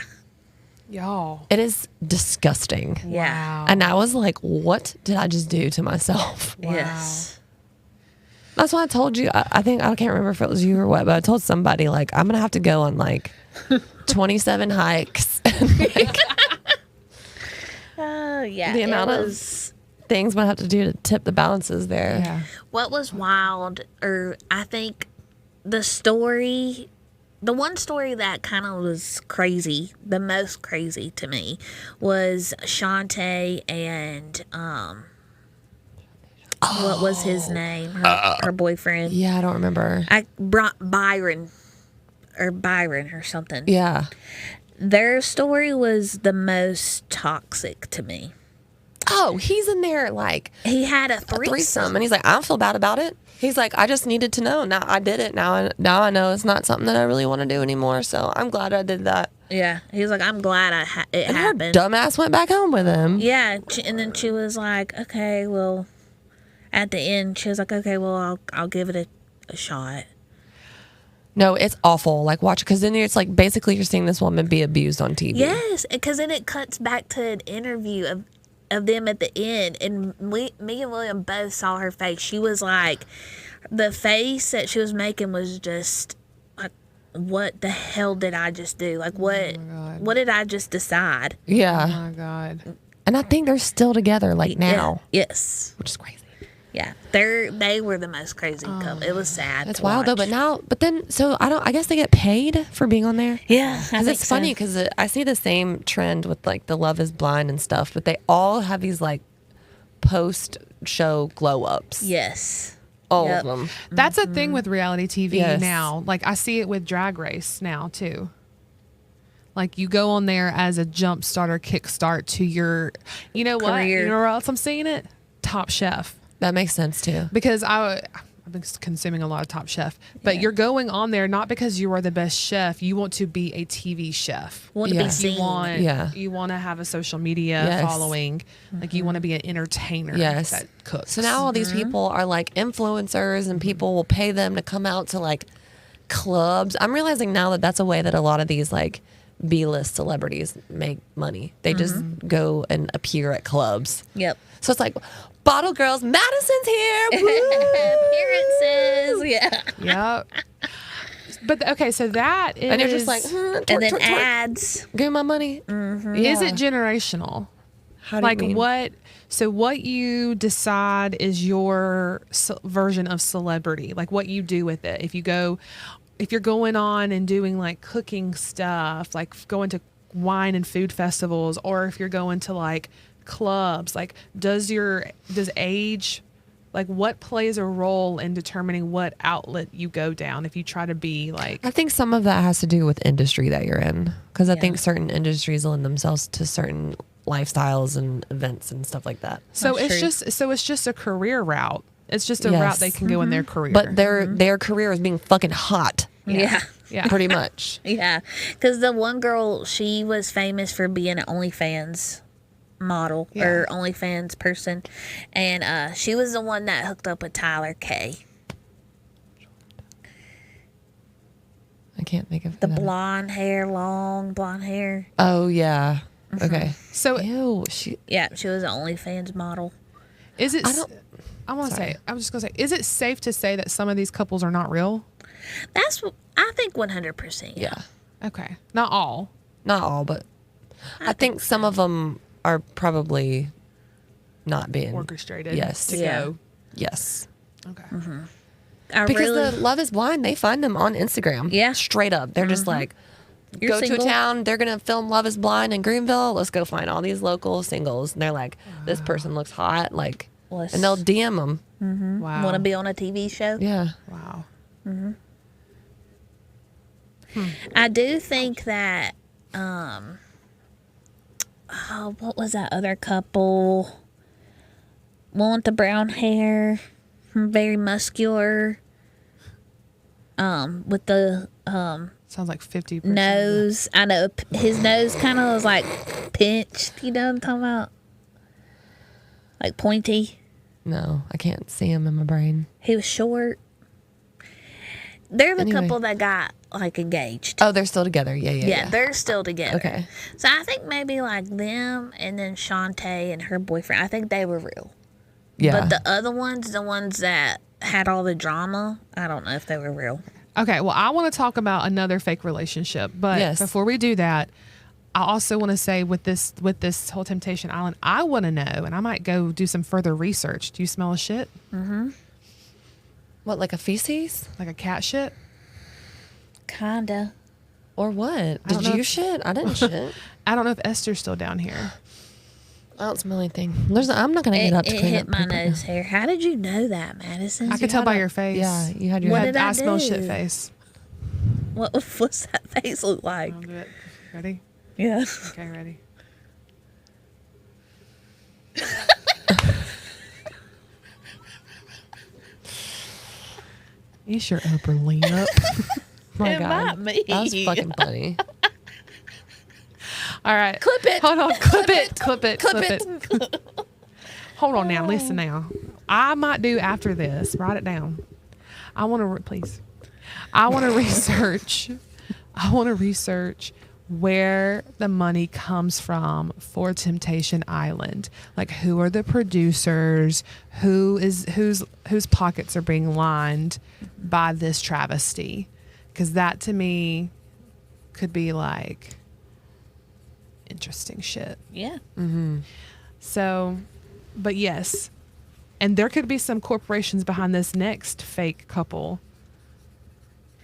Y'all. It is disgusting. Yeah. Wow. And I was like, what did I just do to myself? Wow. Yes. That's why I told you. I think I can't remember if it was you or what, but I told somebody like I'm gonna have to go on like 27 hikes. And, like, Oh yeah. The it amount of- was, things I'm gonna have to do to tip the balances there. Yeah. what was wild, or I think the one story that kind of was crazy, the most crazy to me, was Shantae and what was his name? Her boyfriend. Yeah, I don't remember. I brought Byron or something. Yeah. Their story was the most toxic to me. Oh, he's in there like He had a a threesome. threesome, and he's like, I don't feel bad about it. He's like, I just needed to know. Now I did it. Now I know it's not something that I really want to do anymore. So I'm glad I did that. Yeah, he was like, I'm glad it And her happened. dumbass went back home with him. Yeah, and then she was like, okay, well, at the end, she was like, okay, well, I'll give it a shot. No, it's awful. Like watch, because then it's like basically you're seeing this woman be abused on TV. Yes, because then it cuts back to an interview of them at the end, and me and William both saw her face. She was like, the face that she was making was just like, what the hell did I just do? Like, what did I just decide? Oh Yeah. my God. And I think they're still together like now, Yeah. Yes. which is crazy. Yeah. They were the most crazy couple. It was sad. That's to wild though. watch. But then, so I guess they get paid for being on there. Yeah. Because it's funny because I see the same trend with like the Love is Blind and stuff, but they all have these like post show glow ups. Yes. All Yep. of them. That's a thing with reality TV Yes. now. Like I see it with Drag Race now too. Like you go on there as a jump starter, kickstart to your, you know what? Career. You know where else I'm seeing it? Top Chef. That makes sense too. Because I've been consuming a lot of Top Chef, but you're going on there not because you are the best chef. You want to be a TV chef. Want to Yeah. be seen. You want to have a social media Yes. following. Like you want to be an entertainer Yes. that cooks. So now all these people are like influencers and people will pay them to come out to like clubs. I'm realizing now that that's a way that a lot of these like B-list celebrities make money. They just go and appear at clubs. Yep. So it's like, Bottle Girls, Madison's here. Woo! Appearances. Yeah. Yep. But okay, so that is. And you're just like, And then ads. give me my money. Is it generational? How do Like you mean? what? So what you decide is your version of celebrity. Like what you do with it. If you're going on and doing like cooking stuff, like going to wine and food festivals, or if you're going to like clubs, like does age, like what plays a role in determining what outlet you go down if you try to be like. I think some of that has to do with industry that you're in, because I think certain industries lend themselves to certain lifestyles and events and stuff like that. So That's it's just a career route. It's just a Yes. route they can go in their career. But their career is being fucking hot, Yeah. yeah. pretty much. Yeah. Because the one girl, she was famous for being an OnlyFans model or OnlyFans person. And she was the one that hooked up with Tyler K. I can't think of The that. blonde hair, long blonde hair. Oh yeah. Okay. So Ew. She. Yeah, she was an OnlyFans model. is it? I don't. I want to Sorry. say, I was just going to say, is it safe to say that some of these couples are not real? That's what I think 100%. Yeah. Okay. Not all. Not all, but I think some of them are probably not being Orchestrated. Yes. To Yeah. go. Yes. Okay. I Because really, the Love is Blind, they find them on Instagram. Yeah. Straight up. They're just like, You're go single? to a town, they're going to film Love is Blind in Greenville. Let's go find all these local singles. And they're like, this person looks hot. Like, Let's- and they'll DM them. Wow. want to be on a TV show. Yeah. Wow. I do think that, oh, what was that other couple? One with the brown hair, very muscular, with the Sounds like 50%. nose. I know his nose kind of was like pinched. You know what I'm talking about? Like pointy. No, I can't see him in my brain. He was short. They're the Anyway. couple that got like engaged. Oh, they're still together. Yeah, yeah, Yeah, yeah. they're still together. Okay. So I think maybe like them and then Shantae and her boyfriend, I think they were real. Yeah. But the other ones, the ones that had all the drama, I don't know if they were real. Okay, well, I want to talk about another fake relationship, but Yes. before we do that, I also want to say with this whole Temptation Island, I want to know, and I might go do some further research. Do you smell a shit? What, like a feces? Like a cat shit? Kinda. Or what? don't Did know you if- shit? I didn't shit. I don't know if Esther's still down here. I don't smell anything. I'm not going to It, get up to it clean hit up my poop right nose hair. How did you know that, Madison? I could tell had by a- your face. Yeah, you had your What head. did I smell do? shit face. What's that face look like? I'll do it. Ready? Yeah. Okay, ready. Eat your upper lip. My It God. might be. That was fucking funny. All right. Clip it. Hold on. Clip it. Clip it. Clip it. Hold on now. Listen now. I might do after this. Write it down. I want to, please. I want to research. I want to research where the money comes from for Temptation Island. Like, who are the producers? Whose pockets are being lined by this travesty? Because that to me could be like interesting shit. Yeah. So, but yes. And there could be some corporations behind this next fake couple.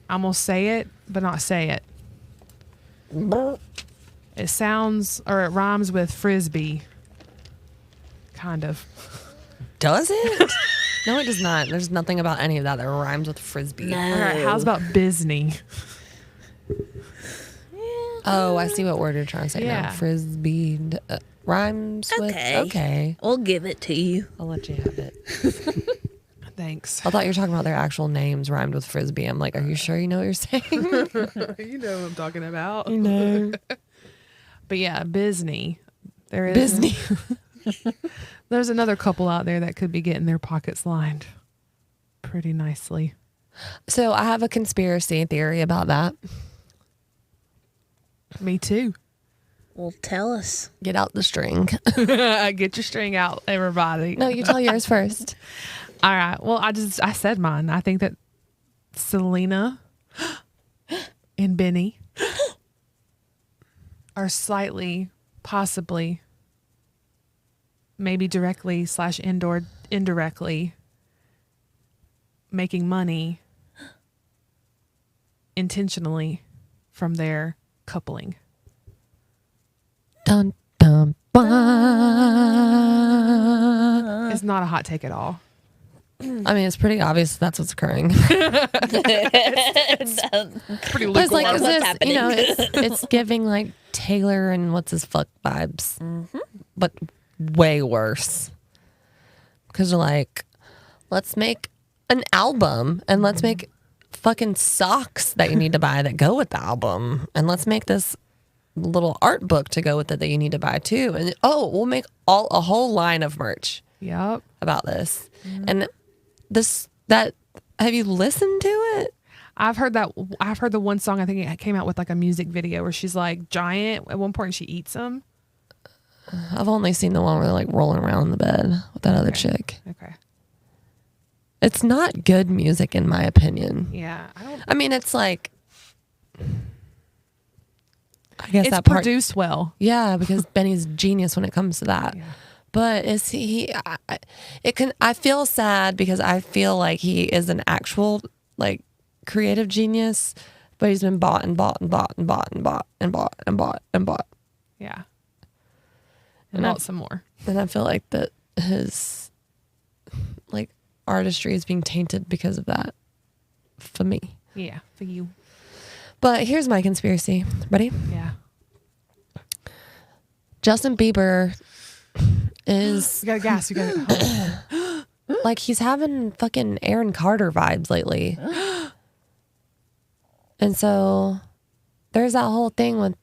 I'm going to say it, but not say it. It sounds, or it rhymes with frisbee. Kind of. Does it? No, it does not. There's nothing about any of that that rhymes with frisbee. No. All right, how's about Bisney? Oh, I see what word you're trying to say Yeah. now. Frisbee rhymes with. Okay. Okay. We'll give it to you. I'll let you have it. Thanks. I thought you were talking about their actual names rhymed with frisbee. I'm like, are you sure you know what you're saying? You know what I'm talking about. No. But yeah, Bisney. There is Bisney. There's another couple out there that could be getting their pockets lined pretty nicely. So I have a conspiracy theory about that. Me too. Well, tell us. Get out the string. Get your string out, everybody. No, you tell yours first. All right. Well, I said mine. I think that Selena and Benny are slightly, possibly, maybe directly / indirectly making money intentionally from their coupling. Dun, dun, dun. It's not a hot take at all. I mean, it's pretty obvious that's what's occurring. Pretty But it's like, What's is this, happening? it's giving like Taylor and what's his fuck vibes, but way worse. Because they're like, let's make an album and let's make fucking socks that you need to buy that go with the album, and let's make this little art book to go with it that you need to buy too. And we'll make a whole line of merch Yep. about this. And that have you listened to it? I've heard the one song. I think it came out with like a music video where she's like giant at one point and she eats them. I've only seen the one where they're like rolling around in the bed with that other chick. Okay. It's not good music, in my opinion. Yeah. I mean, it's like, I guess It's that part. produced well. Yeah, because Benny's genius when it comes to that. Yeah. But is he? I feel sad because I feel like he is an actual like creative genius, but he's been bought and bought and bought and bought and bought and bought and bought and bought. Yeah. And bought some more. And I feel like that his like artistry is being tainted because of that for me. Yeah, for you. But here's my conspiracy. Ready? Yeah. Justin Bieber is You got to gas. You got to. like he's having fucking Aaron Carter vibes lately. And so there's that whole thing with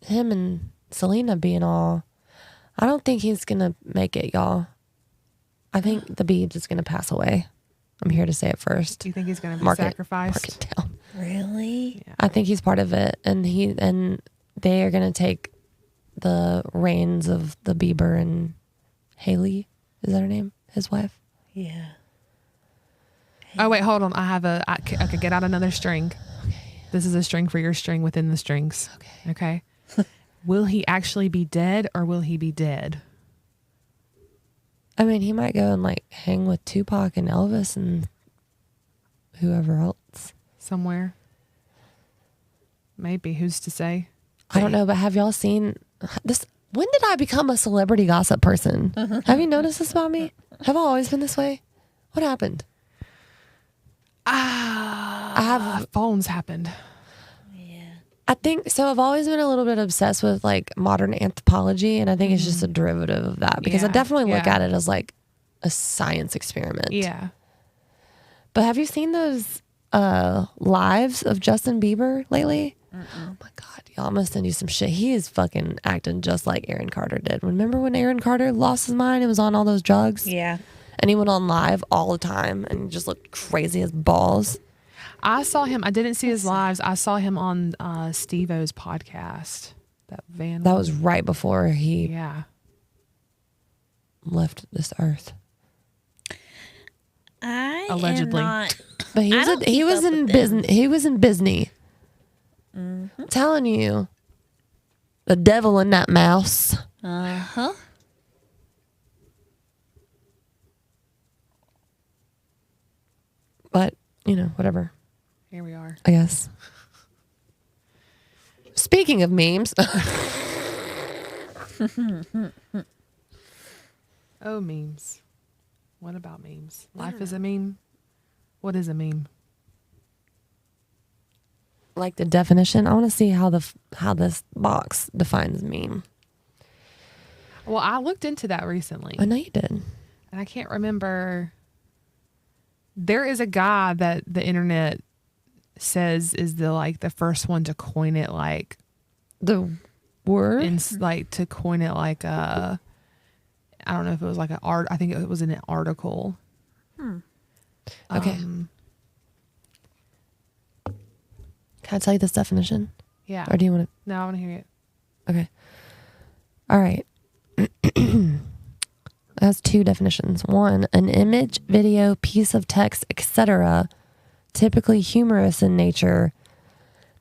him and Selena being all, I don't think he's going to make it, y'all. I think the biebs is going to pass away. I'm here to say it first. Do you think he's going to be Mark sacrificed? it down. Really? Yeah. I think he's part of it. And they are going to take the reins of the Bieber and Haley. Is that her name? His wife? Yeah. Oh, wait, hold on. I could get out another string. Okay. This is a string for your string within the strings. Okay. Okay. Will he actually be dead or will he be dead? I mean, he might go and like hang with Tupac and Elvis and whoever else. Somewhere? Maybe. Who's to say? I don't know, but have y'all seen this? When did I become a celebrity gossip person? Have you noticed this about me? Have I always been this way? What happened? I have. Phones happened. Yeah. I think so. I've always been a little bit obsessed with like modern anthropology, and I think it's just a derivative of that because I Yeah, definitely look yeah. at it as like a science experiment. Yeah. But have you seen those lives of Justin Bieber lately? Oh my God, y'all, I'm gonna send you some shit. He is fucking acting just like Aaron Carter did. Remember when Aaron Carter lost his mind and was on all those drugs? Yeah. And he went on live all the time and just looked crazy as balls. I saw him. I didn't see his lives. I saw him on Steve-O's podcast. That That was right before he Yeah. left this earth. I Allegedly. am not. But he I was don't he keep was up in with business. He was in Disney. I'm telling you, the devil in that mouse. Uh-huh. But you know, whatever. Here we are. I guess. Speaking of memes, Oh, memes. What about memes? Life is a meme. What is a meme? like the definition, I want to see how this box defines meme. Well, I looked into that recently. I know you did. And I can't remember. There is a guy that the internet says is the first one to coin it The word? to coin it I don't know if it was like an art. I think it was in an article. Okay. Can I tell you this definition? Yeah. Or do you want No, I want to hear it. to? Okay. All right. It has two definitions. One, an image, video, piece of text, etc., typically humorous in nature,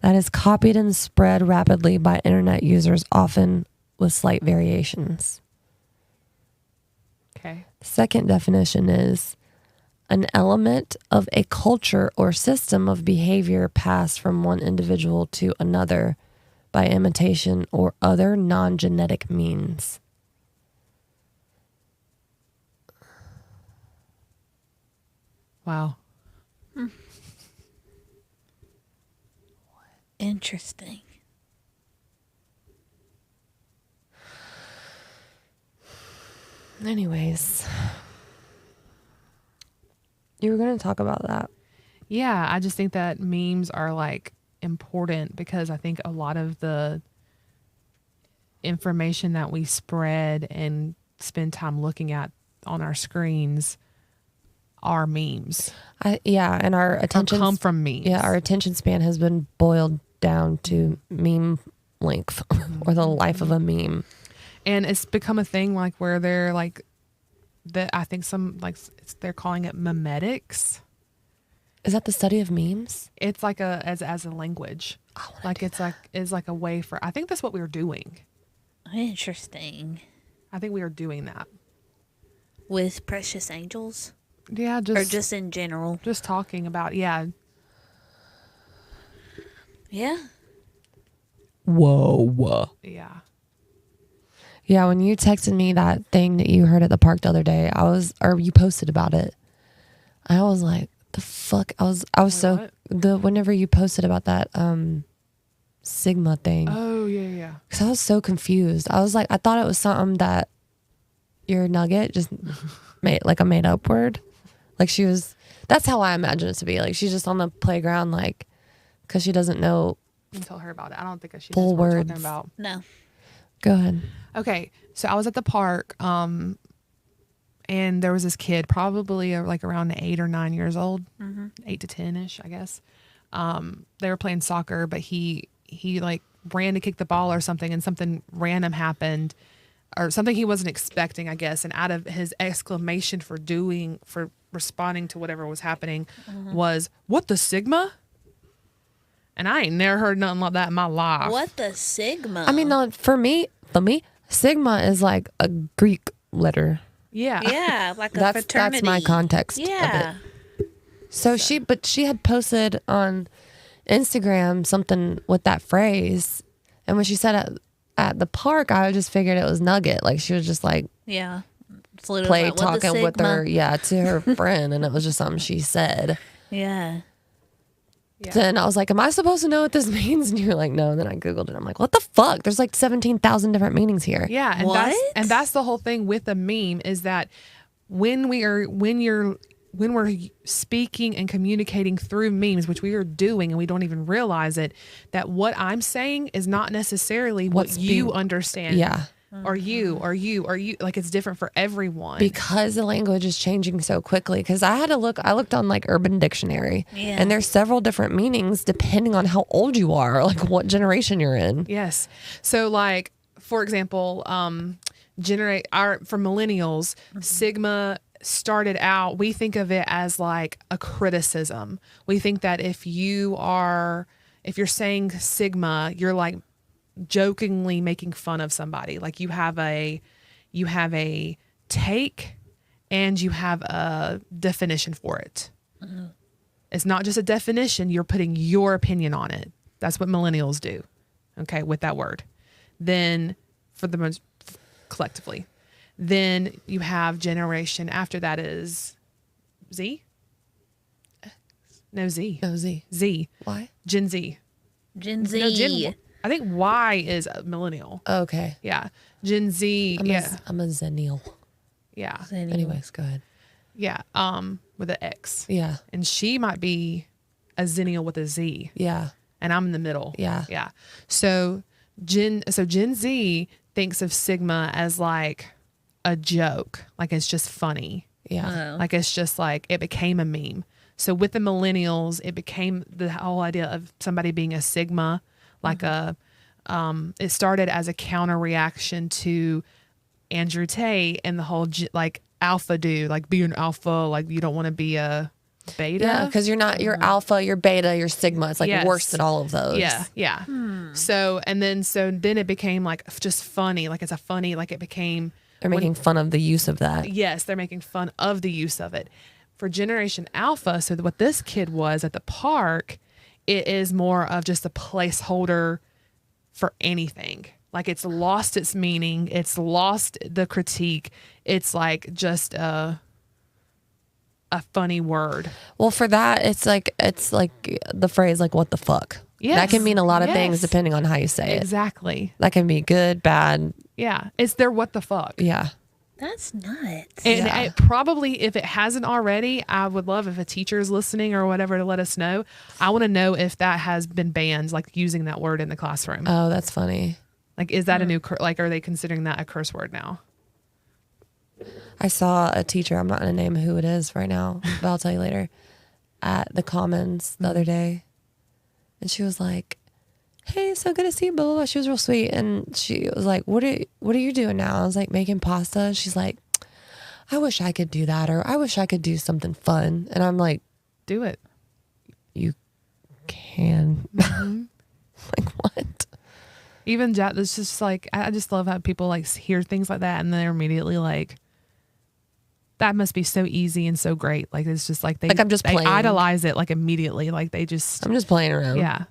that is copied and spread rapidly by internet users, often with slight variations. Okay. Second definition is an element of a culture or system of behavior passed from one individual to another by imitation or other non-genetic means. Wow. Interesting. Anyways, you were going to talk about that. Yeah, I just think that memes are important because I think a lot of the information that we spread and spend time looking at on our screens are memes. And our attention Come from memes. Yeah, our attention span has been boiled down to meme length or the life of a meme. And it's become a thing where they're that I think some like they're calling it memetics. Is that the study of memes? It's like as a language. Like it's like a way for. I think that's what we were doing. Interesting. I think we are doing that. With precious angels? Yeah, Or just in general? Just talking about, yeah. Yeah. Whoa. Yeah. Yeah, when you texted me that thing that you heard at the park the other day, or you posted about it, I was like, the fuck? I was Wait, what? Whenever you posted about that Sigma thing. Oh, yeah. Because I was so confused. I was like, I thought it was something that your nugget just made, like a made up word. Like that's how I imagine it to be. Like she's just on the playground, like, because she doesn't know You can tell her about it. I don't think she knows full what we're words. talking about. No. Go ahead. Okay, so I was at the park, and there was this kid, probably like around 8 or 9 years old, 8 to 10-ish, I guess. They were playing soccer, but he like ran to kick the ball or something, and something random happened, or something he wasn't expecting, I guess. And out of his exclamation for responding to whatever was happening was, "What the Sigma?" And I ain't never heard nothing like that in my life. What the Sigma? I mean, no, for me, Sigma is like a Greek letter. Yeah. Yeah, like a fraternity. That's my context Yeah. of it. So she had posted on Instagram something with that phrase, and when she said at the park, I just figured it was Nugget. Like she was just like Yeah. It's literally play like, what the talking with Sigma? her, to her friend, and it was just something she said. Yeah. Then I was like, am I supposed to know what this means? And you were like, no. And then I Googled it. I'm like, what the fuck? There's like 17,000 different meanings here. Yeah, and that's the whole thing with a meme is that when we're speaking and communicating through memes, which we are doing and we don't even realize it, that what I'm saying is not necessarily what you understand. Yeah. Or you, like it's different for everyone. Because the language is changing so quickly. Because I looked on like Urban Dictionary, Yeah. and there's several different meanings depending on how old you are, like what generation you're in. Yes. So like, for example, for millennials, Sigma started out, we think of it as like a criticism. We think that if you're saying Sigma, you're like jokingly making fun of somebody. Like you have a take and you have a definition for it. It's not just a definition, you're putting your opinion on it. That's what millennials do. Okay, with that word. Then for the most collectively. Then you have generation after that is Z? No, Z. No, Z. Z. Why? Gen Z. Gen Z. No, I think Y is a millennial. Okay. Yeah. Gen Z. I'm a zennial. Yeah. Anyways, go ahead. Yeah. With an X. Yeah. And she might be a zennial with a Z. Yeah. And I'm in the middle. Yeah. Yeah. So Gen Z thinks of Sigma as like a joke. Like it's just funny. Yeah. Oh. Like it's just like it became a meme. So with the millennials, it became the whole idea of somebody being a Sigma, like it started as a counter reaction to Andrew Tate and the whole like alpha dude, like be an alpha, like you don't want to be a beta. Yeah, because you're alpha, you're beta, you're sigma. It's like Yes. worse than all of those. Yeah. So then it became like just funny, like it's a funny, like it became. They're making fun of the use of that. Yes, they're making fun of the use of it. For Generation Alpha, so what this kid was at the park, it is more of just a placeholder for anything. Like it's lost its meaning. It's lost the critique. It's like just a funny word. Well, for that, it's like the phrase like "what the fuck." Yes. That can mean a lot of things Yes. depending on how you say it. Exactly. That can be good, bad. Yeah. It's their what the fuck. Yeah. That's nuts. And Yeah. it probably, if it hasn't already, I would love if a teacher is listening or whatever to let us know. I want to know if that has been banned, like using that word in the classroom. Oh, that's funny. Like, is that a new, like, are they considering that a curse word now? I saw a teacher, I'm not going to name who it is right now, but I'll tell you later, at the Commons the other day. And she was like, hey, so good to see you, blah, blah, blah. She was real sweet. And she was like, what are you doing now? I was like, making pasta. She's like, I wish I could do that, or I wish I could do something fun. And I'm like, Do it. you can. Like, what? Even it's just like, I just love how people like hear things like that and they're immediately like, that must be so easy and so great. Like, it's just like Like, I'm just they playing. idolize it like immediately. Like they just, I'm just playing around. yeah.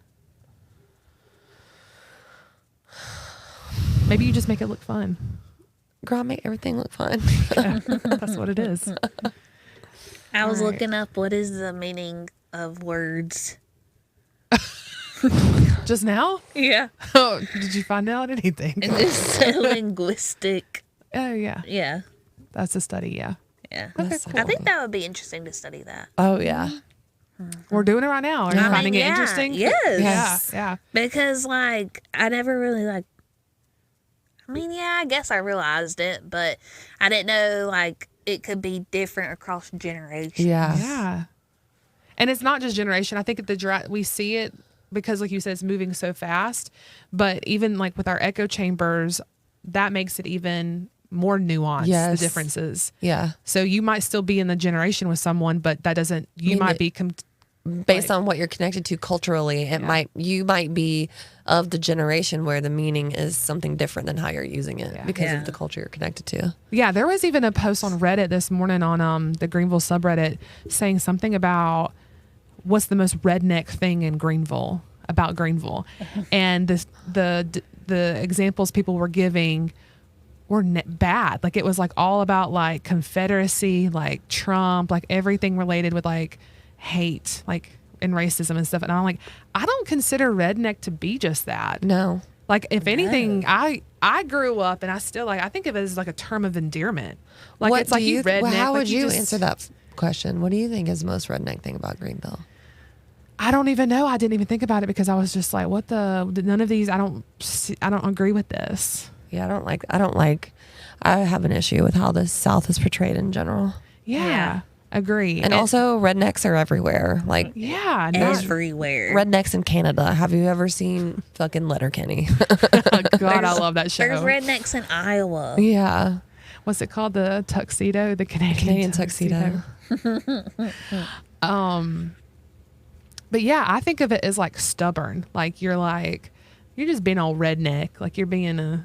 Maybe you just make it look fun. Girl, I make everything look fun. That's what it is. I was All right. looking up what is the meaning of words. Just now? Yeah. Oh, did you find out anything? And it's a linguistic. Oh, yeah. Yeah. That's a study. Yeah. Yeah. That's I think cool. that would be interesting to study that. Oh, yeah. We're doing it right now. Are you I mean, finding it yeah, interesting? yes. Yeah. Because, like, I never really, like, I mean, yeah, I guess I realized it, but I didn't know, like, it could be different across generations. Yeah. Yeah. And it's not just generation. I think we see it because, like you said, it's moving so fast. But even like with our echo chambers, that makes it even more nuanced, Yes. the differences. Yeah. So you might still be in the generation with someone, but that doesn't, you mean, might it- be, Based on what you're connected to culturally, you might be of the generation where the meaning is something different than how you're using it because Yeah. of the culture you're connected to. yeah, there was even a post on Reddit this morning on the Greenville subreddit saying something about what's the most redneck thing in Greenville, about Greenville. And the examples people were giving were bad. Like it was like all about like Confederacy, like Trump, like everything related with like hate, like and racism and stuff. And I'm like, I don't consider redneck to be just that. No. Like if anything, I grew up and I still like, I think of it as like a term of endearment. Like What it's like do you redneck. how like would you just- answer that question? What do you think is the most redneck thing about Greenville? I don't even know. I didn't even think about it because I was just like, what none of these, I don't agree with this. Yeah, I have an issue with how the South is portrayed in general. Yeah. Agree. And also rednecks are everywhere. Like yeah. Everywhere. rednecks in Canada. Have you ever seen fucking Letterkenny? God, I love that show. There's rednecks in Iowa. Yeah. What's it called? The tuxedo, the Canadian tuxedo. But yeah, I think of it as like stubborn. Like you're just being all redneck. Like you're being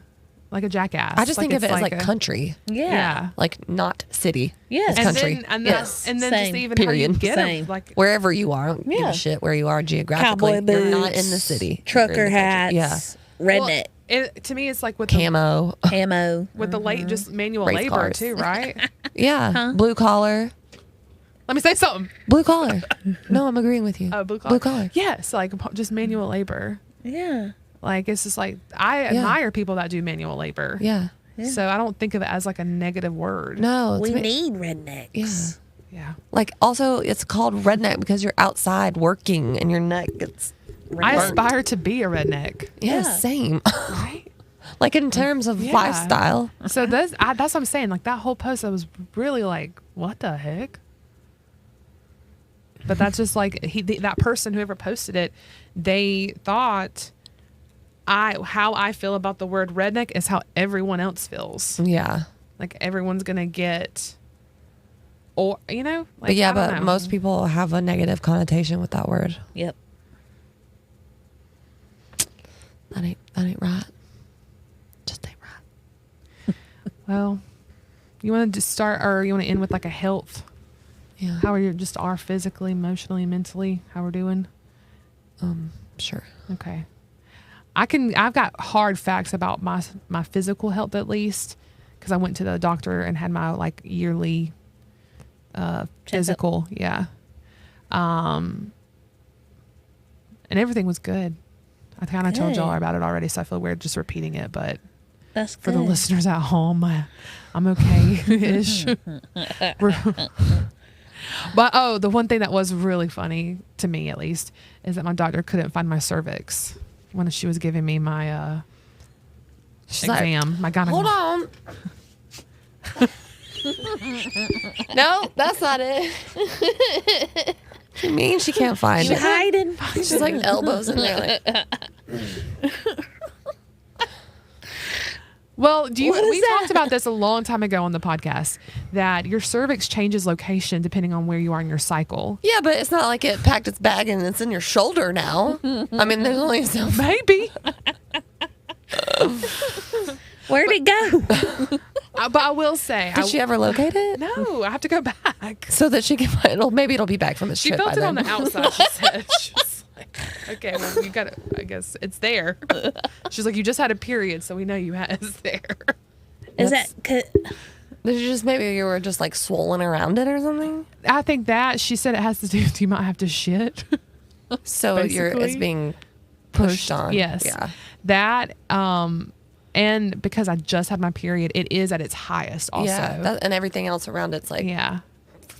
like a jackass. I just like think of it's it as like country. Yeah. Like not city. Yes. It's country. And then, Yes. and then Same. just even Period. how you get Same. them. Like Wherever you are. I don't give Yeah. a shit where you are geographically. Cowboy You're boots. not in the city. You're in Trucker the country. hats. Yeah. Redneck. to me, it's like with Camo. Camo. with the late just manual Race labor cars. too, right? Yeah. Blue collar. Let me say something. Blue collar. No, I'm agreeing with you. Oh, blue collar. Blue collar. Yes, like just manual labor. Yeah. Like it's just like I admire people that do manual labor. Yeah. So I don't think of it as like a negative word. No. it's We ma- need rednecks. Yeah. Yeah. Like also it's called redneck because you're outside working and your neck gets I burnt. aspire to be a redneck. Yeah, Yeah. same. Right. Like in terms of Yeah. lifestyle. So that's what I'm saying. Like that whole post, I was really like, what the heck? But that's just like that person, whoever posted it, they thought how I feel about the word redneck is how everyone else feels. Yeah. Like everyone's gonna get, or like, But yeah, I don't but know. most people have a negative connotation with that word. Yep. That ain't right. Just ain't right. Well, you want to start, or you want to end with like a health? Yeah. How are you? Just are physically, emotionally, mentally? How we're doing? Sure. Okay. I've got hard facts about my physical health, at least, because I went to the doctor and had my like yearly physical. Yeah. And everything was good. I kind of told y'all Good. about it already, so I feel weird just repeating it, but That's for good. the listeners at home, I'm okay-ish. But the one thing that was really funny to me, at least, is that my doctor couldn't find my cervix when she was giving me my She's like, exam. My gynecologist. hold on. No, that's not it. What do you mean she can't find You it? hiding? She's like elbows in there. Like, Well, we that? talked about this a long time ago on the podcast, that your cervix changes location depending on where you are in your cycle. Yeah, but it's not like it packed its bag and it's in your shoulder now. I mean, there's only so Maybe. Where'd it go? But I will say, Did she ever locate it? no, I have to go back. So that she can maybe it'll be back from its She trip felt by it then. on the outside, she said. She was like, okay, well, you got it. I guess it's there. She's like, you just had a period, so we know it's there. Is that? Did you maybe you were just like swollen around it or something? I think that she said it has to do with you might have to shit. So it's Basically. being pushed on. Yes. Yeah. That, and because I just had my period, it is at its highest also. Yeah. And everything else around it's like Yeah.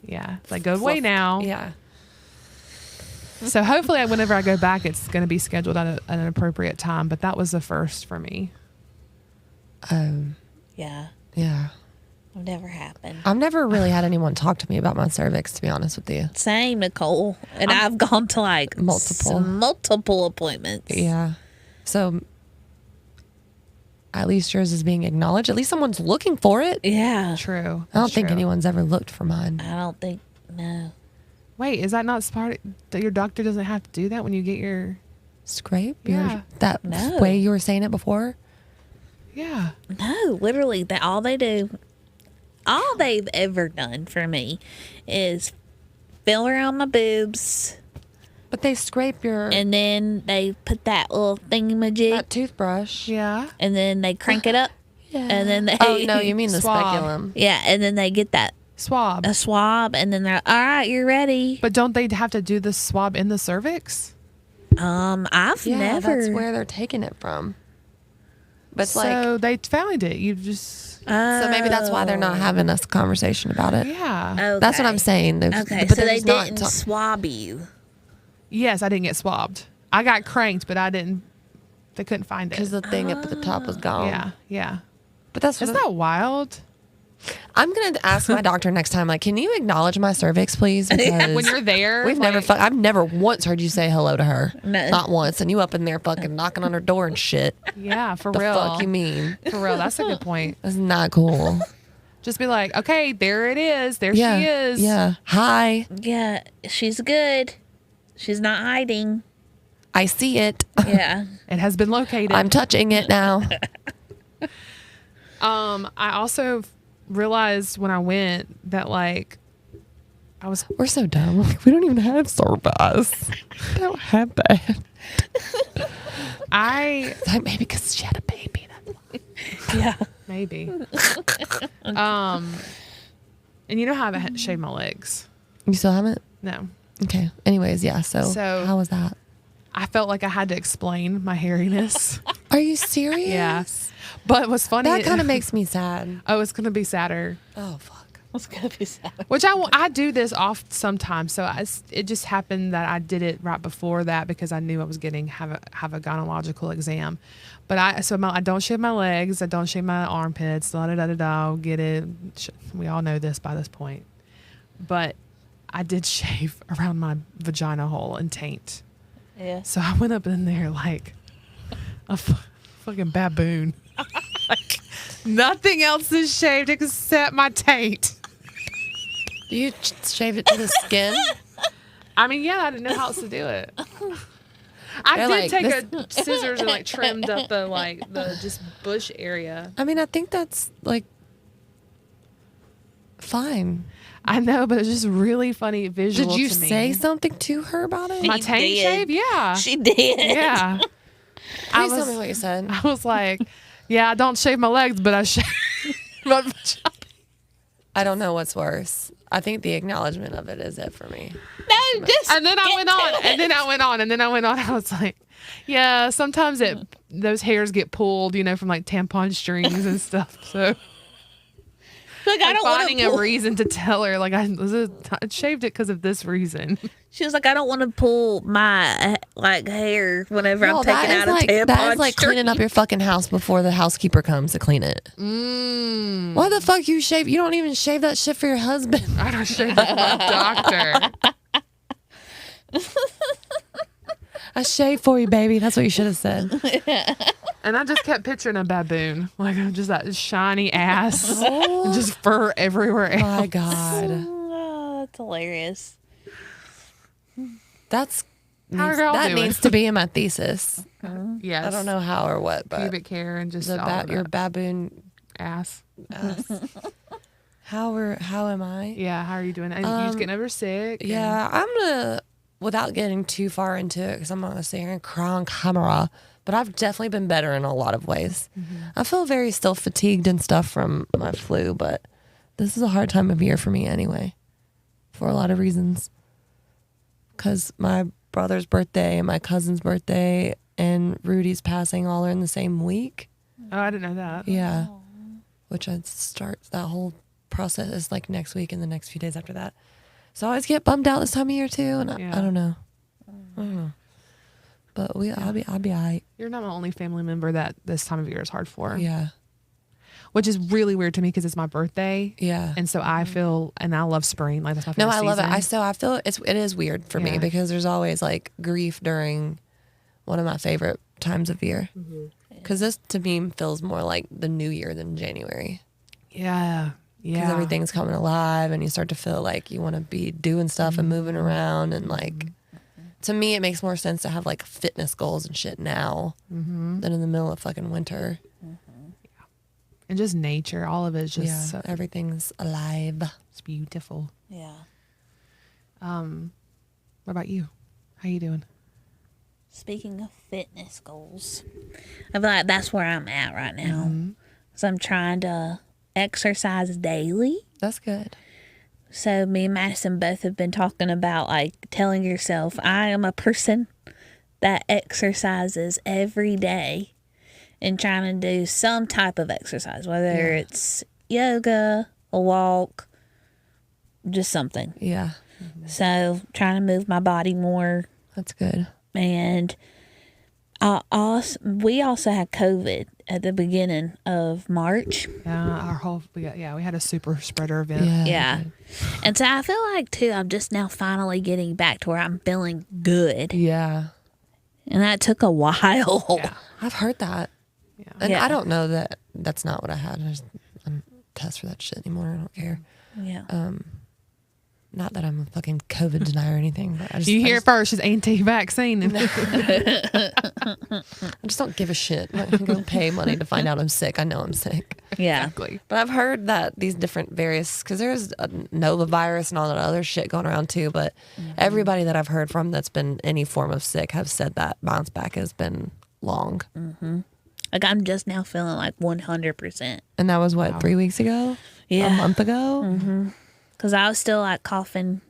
It's like, go away now. Yeah. So hopefully whenever I go back, it's going to be scheduled at an appropriate time. But that was the first for me. Yeah, Yeah. it never happened. I've never really had anyone talk to me about my cervix, to be honest with you. Same, Nicole. And I've gone to like multiple appointments. Yeah. So at least yours is being acknowledged. At least someone's looking for it. Yeah. True. I don't think anyone's ever looked for mine. I don't think, no. Wait, is that not smart that your doctor doesn't have to do that when you get your... Scrape? Yeah. That No. way you were saying it before? Yeah. No, literally, all they've ever done for me is feel around my boobs, But they scrape your and then they put that little thingamajig, that toothbrush. Yeah. and then they crank it up, Yeah. and then they Oh no, you mean the Swab. speculum. yeah, and then they get that Swab. a swab, and then they're all right, you're ready. But don't they have to do the swab in the cervix? I've Yeah, never. that's where they're taking it from. But it's So they found it. You just... so maybe that's why they're not having this conversation about it. Yeah. Okay. That's what I'm saying. There's, Okay, but so they there's not didn't ta- swab you. Yes, I didn't get swabbed. I got cranked, but I didn't... They couldn't find it. because the thing up at the top was gone. Yeah. But that's what Isn't that wild? I'm gonna ask my doctor next time. Like, can you acknowledge my cervix, please? Because When you're there, I've never once heard you say hello to her. No. Not once. And you up in there fucking knocking on her door and shit. Yeah, for The real. fuck you mean? For real, that's a good point. That's not cool. Just be like, okay, there it is. There Yeah. she is. Yeah. Hi. Yeah, she's good. She's not hiding. I see it. Yeah. It has been located. I'm touching it now. I also realized when I went that like We're so dumb. Like, we don't even have cervix. We don't have that. Like, maybe because she had a baby. Yeah. Maybe. And you know how I haven't shaved my legs? You still haven't? No. Okay. Anyways, yeah. So how was that? I felt like I had to explain my hairiness. Are you serious? Yeah. But what's funny, That kind of makes me sad. oh, it's gonna be sadder. Oh fuck. It's gonna be sad. Which I do this off sometimes. So it just happened that I did it right before that because I knew I was getting have a gynecological exam. But I don't shave my legs. I don't shave my armpits. Da da da da da. Get it? We all know this by this point. But I did shave around my vagina hole and taint. Yeah. So I went up in there like a fucking baboon. Like nothing else is shaved except my taint. Do you shave it to the skin? I mean, yeah, I didn't know how else to do it. I They're did like, take this- a scissors and like trimmed up the just bush area. I mean, I think that's like fine. I know, but it's just really funny visual. Did you to me. say something to her about it? my She taint did. shave? Yeah, She did. yeah. Please tell me what you said. I was like, yeah, I don't shave my legs, but I shave my vagina. I don't know what's worse. I think the acknowledgement of it is it for me. No, just And then I get went to on, it. and then I went on, and then I went on. I was like, yeah, sometimes those hairs get pulled, from like tampon strings and stuff. So Like, I I'm don't want finding to a reason to tell her, like, I shaved it because of this reason. She was like, I don't want to pull my hair whenever Well, I'm taking out a tampon. that is like string. cleaning up your fucking house before the housekeeper comes to clean it. Why the fuck you shave? You don't even shave that shit for your husband. I don't shave it for my doctor. I shave for you, baby. That's what you should have said. And I just kept picturing a baboon, like just that shiny ass, and just fur everywhere else. My God. Oh, that's hilarious. That's How are y'all that doing? needs to be in my thesis. Yes. I don't know how or what, but Pubic hair and just the all of your that baboon ass. ass. How am I? Yeah, how are you doing? And you just getting over sick? and- Yeah, I'm gonna, without getting too far into it, because I'm not gonna sit here and cry on camera, but I've definitely been better in a lot of ways. I feel very still fatigued and stuff from my flu, but this is a hard time of year for me anyway, for a lot of reasons. Because my brother's birthday and my cousin's birthday and Rudy's passing all are in the same week. Oh, I didn't know that. Yeah, which I'd start that whole process is like next week and the next few days after that. So I always get bummed out this time of year too, and Yeah. I don't know. But I'll be all right. You're not the only family member that this time of year is hard for. Yeah, Which is really weird to me because it's my birthday. yeah. And so I feel, and I love spring. Like that's my No, favorite I love it. season. I feel it is weird for me Yeah. because there's always like grief during one of my favorite times of year. Because this to me feels more like the new year than January. Yeah. Because Yeah. everything's coming alive and you start to feel like you want to be doing stuff and moving around. And like, to me, it makes more sense to have like fitness goals and shit now than in the middle of fucking winter. And just nature. All of it is just Yeah, so everything's alive. it's beautiful. Yeah. What about you? How you doing? Speaking of fitness goals, I feel like that's where I'm at right now. So I'm trying to exercise daily. That's good. So me and Madison both have been talking about like telling yourself, I am a person that exercises every day and trying to do some type of exercise, whether it's yoga, a walk, just something. Yeah, So trying to move my body more. that's good. And we also had COVID at the beginning of March. Yeah, we had a super spreader event. Yeah. And so I feel like, too, I'm just now finally getting back to where I'm feeling good. Yeah. And that took a while. Yeah. I've heard that. Yeah. And Yeah. I don't know that that's not what I had. I don't test for that shit anymore. I don't care. Yeah. Not that I'm a fucking COVID denier or anything, but I just, You I hear just, it first. She's anti-vaccine. I just don't give a shit. I can go pay money to find out I'm sick. I know I'm sick. Yeah. Exactly. But I've heard that these different various, because there's a Nova virus and all that other shit going around too, but everybody that I've heard from that's been any form of sick have said that bounce back has been long. Like I'm just now feeling like 100%. And that was what, 3 weeks ago? Yeah. A month ago? Because I was still like coughing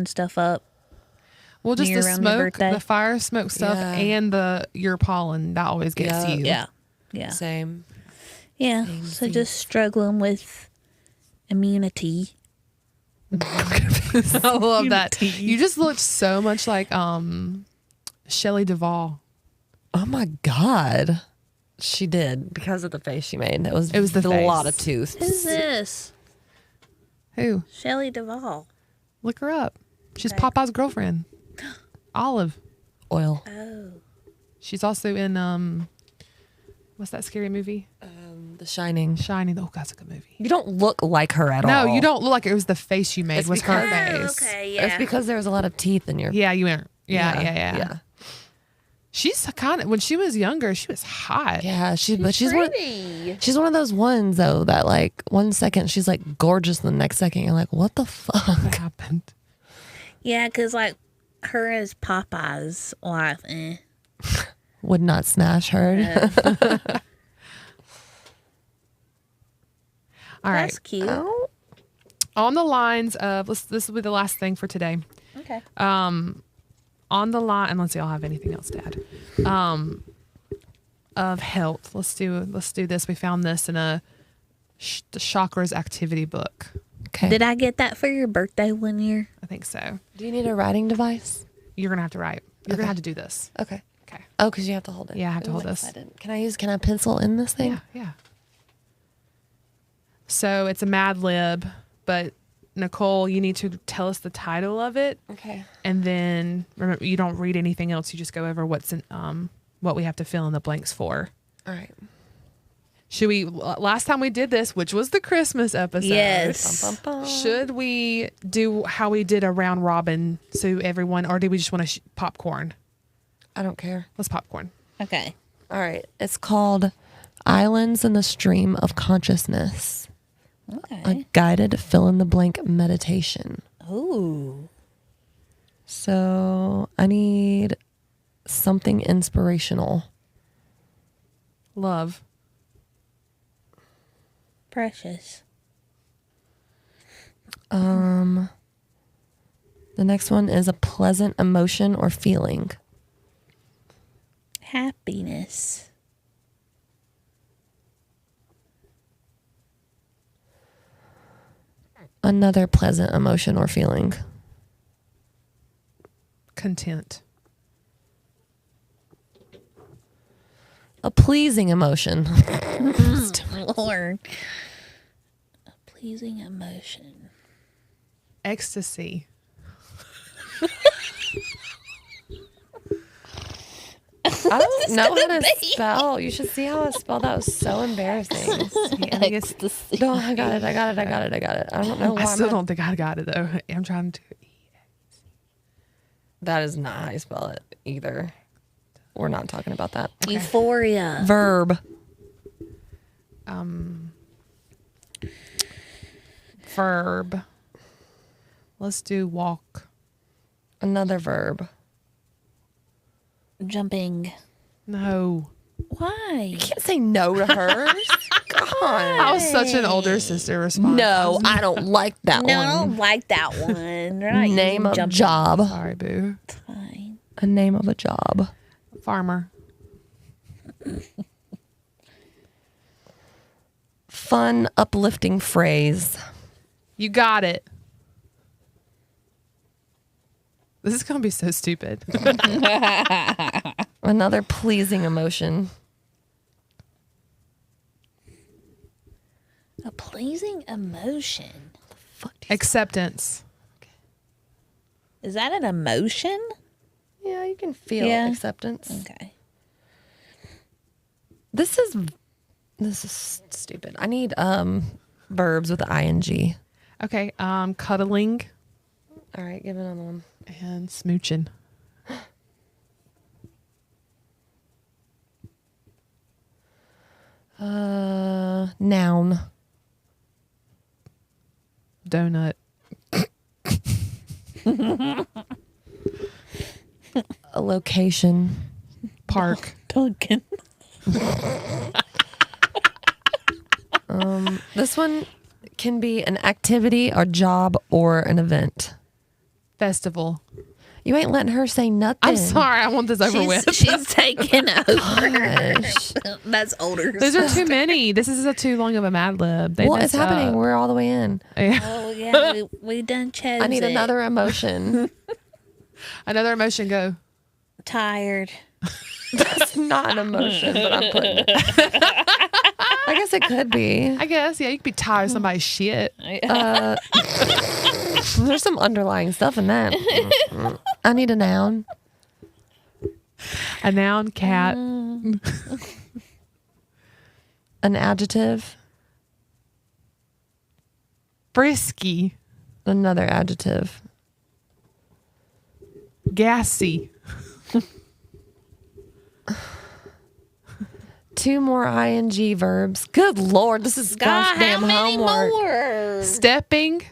stuff up. Well, just Near the around your smoke, birthday. the fire smoke stuff, Yeah. and your pollen, that always gets Yeah. you. Yeah. Yeah. Same. Yeah. So just struggling with immunity. I love that. You just looked so much like Shelley Duvall. Oh my God. She did because of the face she made. It was the a face. lot of tooth. Who's this? Who? Shelley Duvall. Look her up. She's Popeye's girlfriend. Olive. Oil. Oh. She's also in what's that scary movie? The Shining. Shining. Oh, that's a good movie. You don't look like her at all. No, you don't look like it was the face you made. It's Was her because- face? Okay, It's yeah. because there was a lot of teeth in your. Yeah, you went. Yeah. Yeah. She's kind of when she was younger, she was hot. Yeah, but she's one. Pretty. She's one of those ones though that like 1 second she's like gorgeous, and the next second you're like, what the What fuck? happened? Yeah, because like her as Popeye's wife, Would not smash her. All right. That's cute. On the lines of this will be the last thing for today. Okay. On the line, unless y'all have anything else to add, of health. Let's do this. We found this in the chakras activity book. Okay. Did I get that for your birthday one year? I think so. Do you need a writing device? You're gonna have to write. You're Okay. gonna have to do this. Okay. Okay. Oh, because you have to hold it. Yeah, I have to hold I'm this. excited. Can I pencil in this thing? Yeah. So it's a madlib, but Nicole, you need to tell us the title of it, Okay. and then remember you don't read anything else. You just go over what's in what we have to fill in the blanks for. All right. Should we, last time we did this, which was the Christmas episode. Yes. Bum, bum, bum. Should we do how we did a round robin so everyone, or do we just want to popcorn? I don't care. Let's popcorn. Okay. All right. It's called Islands in the Stream of Consciousness. Okay. A guided fill-in-the-blank meditation. Ooh. So I need something inspirational. Love. Precious. The next one is a pleasant emotion or feeling. Happiness. Another pleasant emotion or feeling. Content. A pleasing emotion. Lord. A pleasing emotion. Ecstasy. I don't know how to spell. You should see how I spelled that. It was so embarrassing. I think it's, No, I got it. I don't know why. I still don't think I got it though. I'm trying to. That is not how you spell it either. We're not talking about that. Euphoria. Verb. Verb. Let's do walk. Another verb. Jumping. No. Why? You can't say no to hers. That God. was such an older sister response. No, I don't like that No, I one. don't like that one. They're not Name using of jumping. job. Sorry, boo. Fine. A name of a job. Farmer. Fun, uplifting phrase. You got it. This is going to be so stupid. Another pleasing emotion. A pleasing emotion. Fuck do you Acceptance. Is that an emotion? Yeah, you can feel Yeah. acceptance. Okay. This is stupid. I need verbs with ing. Okay. Cuddling All right, give another one. and smooching. Noun. Donut. A location. Park. Duncan. This one can be an activity, a job, or an event. Festival. You ain't letting her say nothing. I'm sorry. I want this over with. She's taking over. Gosh. That's older. Those are too many. This is too long of a Mad Lib. They What is messed up. happening? We're all the way in. Yeah. Oh yeah, we done chose. I need it. another emotion. Another emotion. Go. Tired. It's not an emotion, but I'm putting it. I guess it could be. I guess. Yeah. You could be tired of somebody's shit. There's some underlying stuff in that. I need a noun. A noun. Cat. An adjective. Frisky. Another adjective. Gassy. 2 more ing verbs. Good Lord, this is gosh God, damn how many homework. more? Stepping.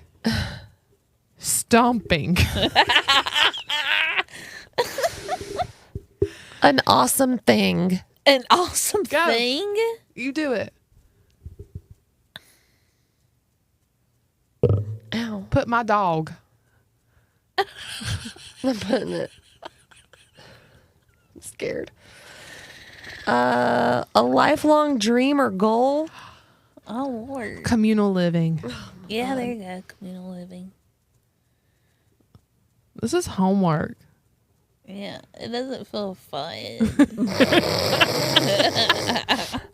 Stomping. An awesome thing. An awesome Go. thing. You do it. Ow. Put my dog. I'm putting it. I'm scared. A lifelong dream or goal. Oh Lord. Communal living. Yeah, there you go. Communal living. This is homework. Yeah, it doesn't feel fun.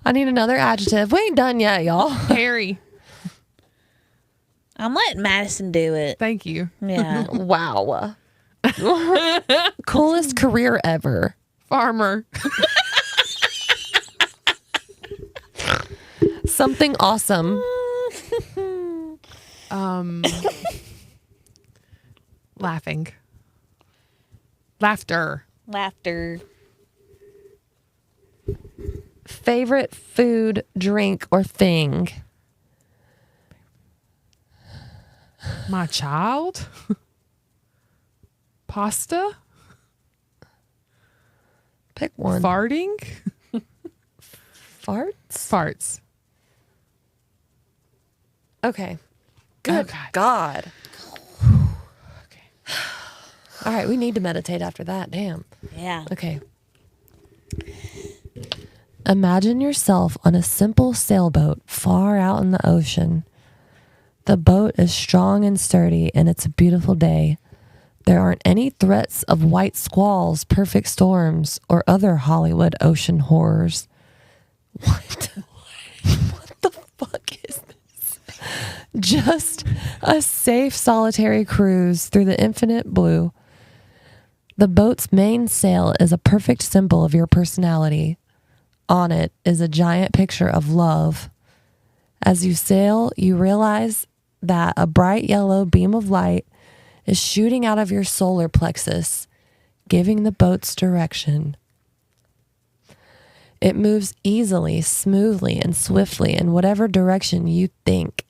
I need another adjective. We ain't done yet, y'all. Harry. I'm letting Madison do it. Thank you. Yeah. Wow. Coolest career ever. Farmer. Something awesome. Laughing. Laughter. Laughter. Favorite food, drink, or thing? My child. Pasta. Pick one. Farting. Farts? Farts. Okay. Good Oh, God. Okay. All right, we need to meditate after that. Damn. Yeah. Okay. Imagine yourself on a simple sailboat far out in the ocean. The boat is strong and sturdy, and it's a beautiful day. There aren't any threats of white squalls, perfect storms, or other Hollywood ocean horrors. What? What the fuck is this? Just a safe, solitary cruise through the infinite blue. The boat's main sail is a perfect symbol of your personality. On it is a giant picture of love. As you sail, you realize that a bright yellow beam of light is shooting out of your solar plexus, giving the boat's direction. It moves easily, smoothly, and swiftly in whatever direction you think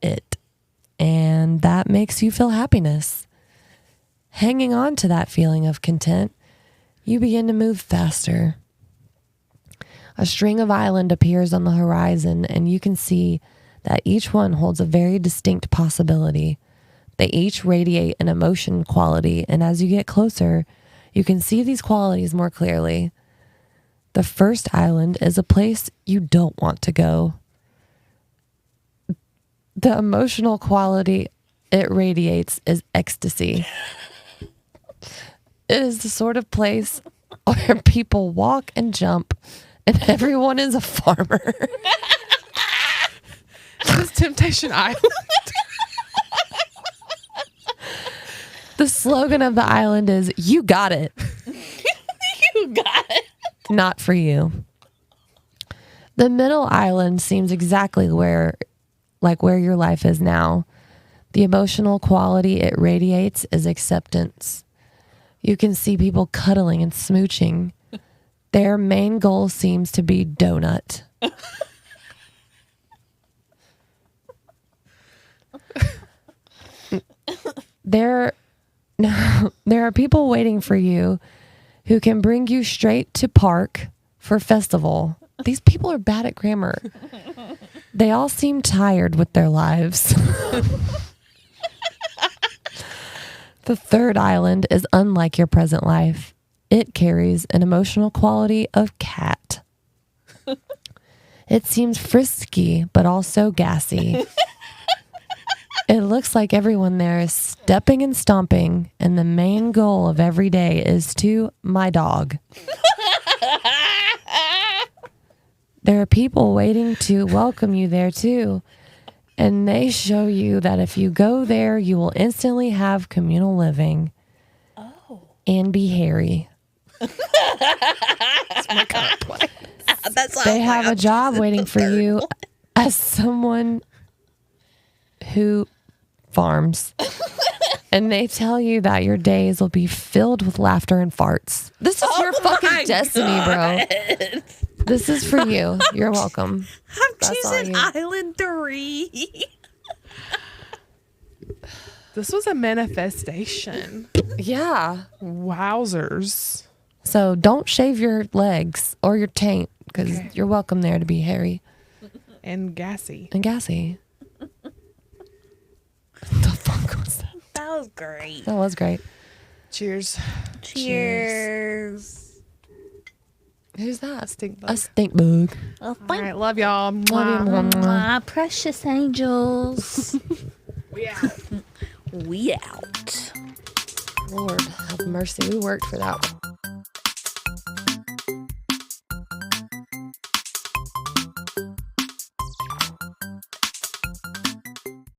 it, and that makes you feel happiness. Hanging on to that feeling of content, you begin to move faster. A string of islands appears on the horizon, and you can see that each one holds a very distinct possibility. They each radiate an emotion quality, and as you get closer, you can see these qualities more clearly. The first island is a place you don't want to go. The emotional quality it radiates is ecstasy. It is the sort of place where people walk and jump, and everyone is a farmer. This is Temptation Island. The slogan of the island is, "You got it." You got it. Not for you. The middle island seems exactly where your life is now. The emotional quality it radiates is acceptance. You can see people cuddling and smooching. Their main goal seems to be donut. There are people waiting for you who can bring you straight to park for festival. These people are bad at grammar. They all seem tired with their lives. The third island is unlike your present life. It carries an emotional quality of cat. It seems frisky, but also gassy. It looks like everyone there is stepping and stomping, and the main goal of every day is to my dog. There are people waiting to welcome you there too, and they show you that if you go there, you will instantly have communal living. Oh. And be hairy. They have a job waiting for you as someone who farms. And they tell you that your days will be filled with laughter and farts. This is your fucking destiny, bro. This is for you. You're welcome. I'm That's all choosing you. Island 3. This was a manifestation. Yeah. Wowzers. So don't shave your legs or your taint, because you're welcome there to be hairy And gassy. and gassy. What the fuck was that? That was great. That was great. Cheers. Cheers. Who's that? Stink bug. A stink bug. Well, All thank right, love y'all. Love you. my precious angels. We out. We out. Lord have mercy. We worked for that one.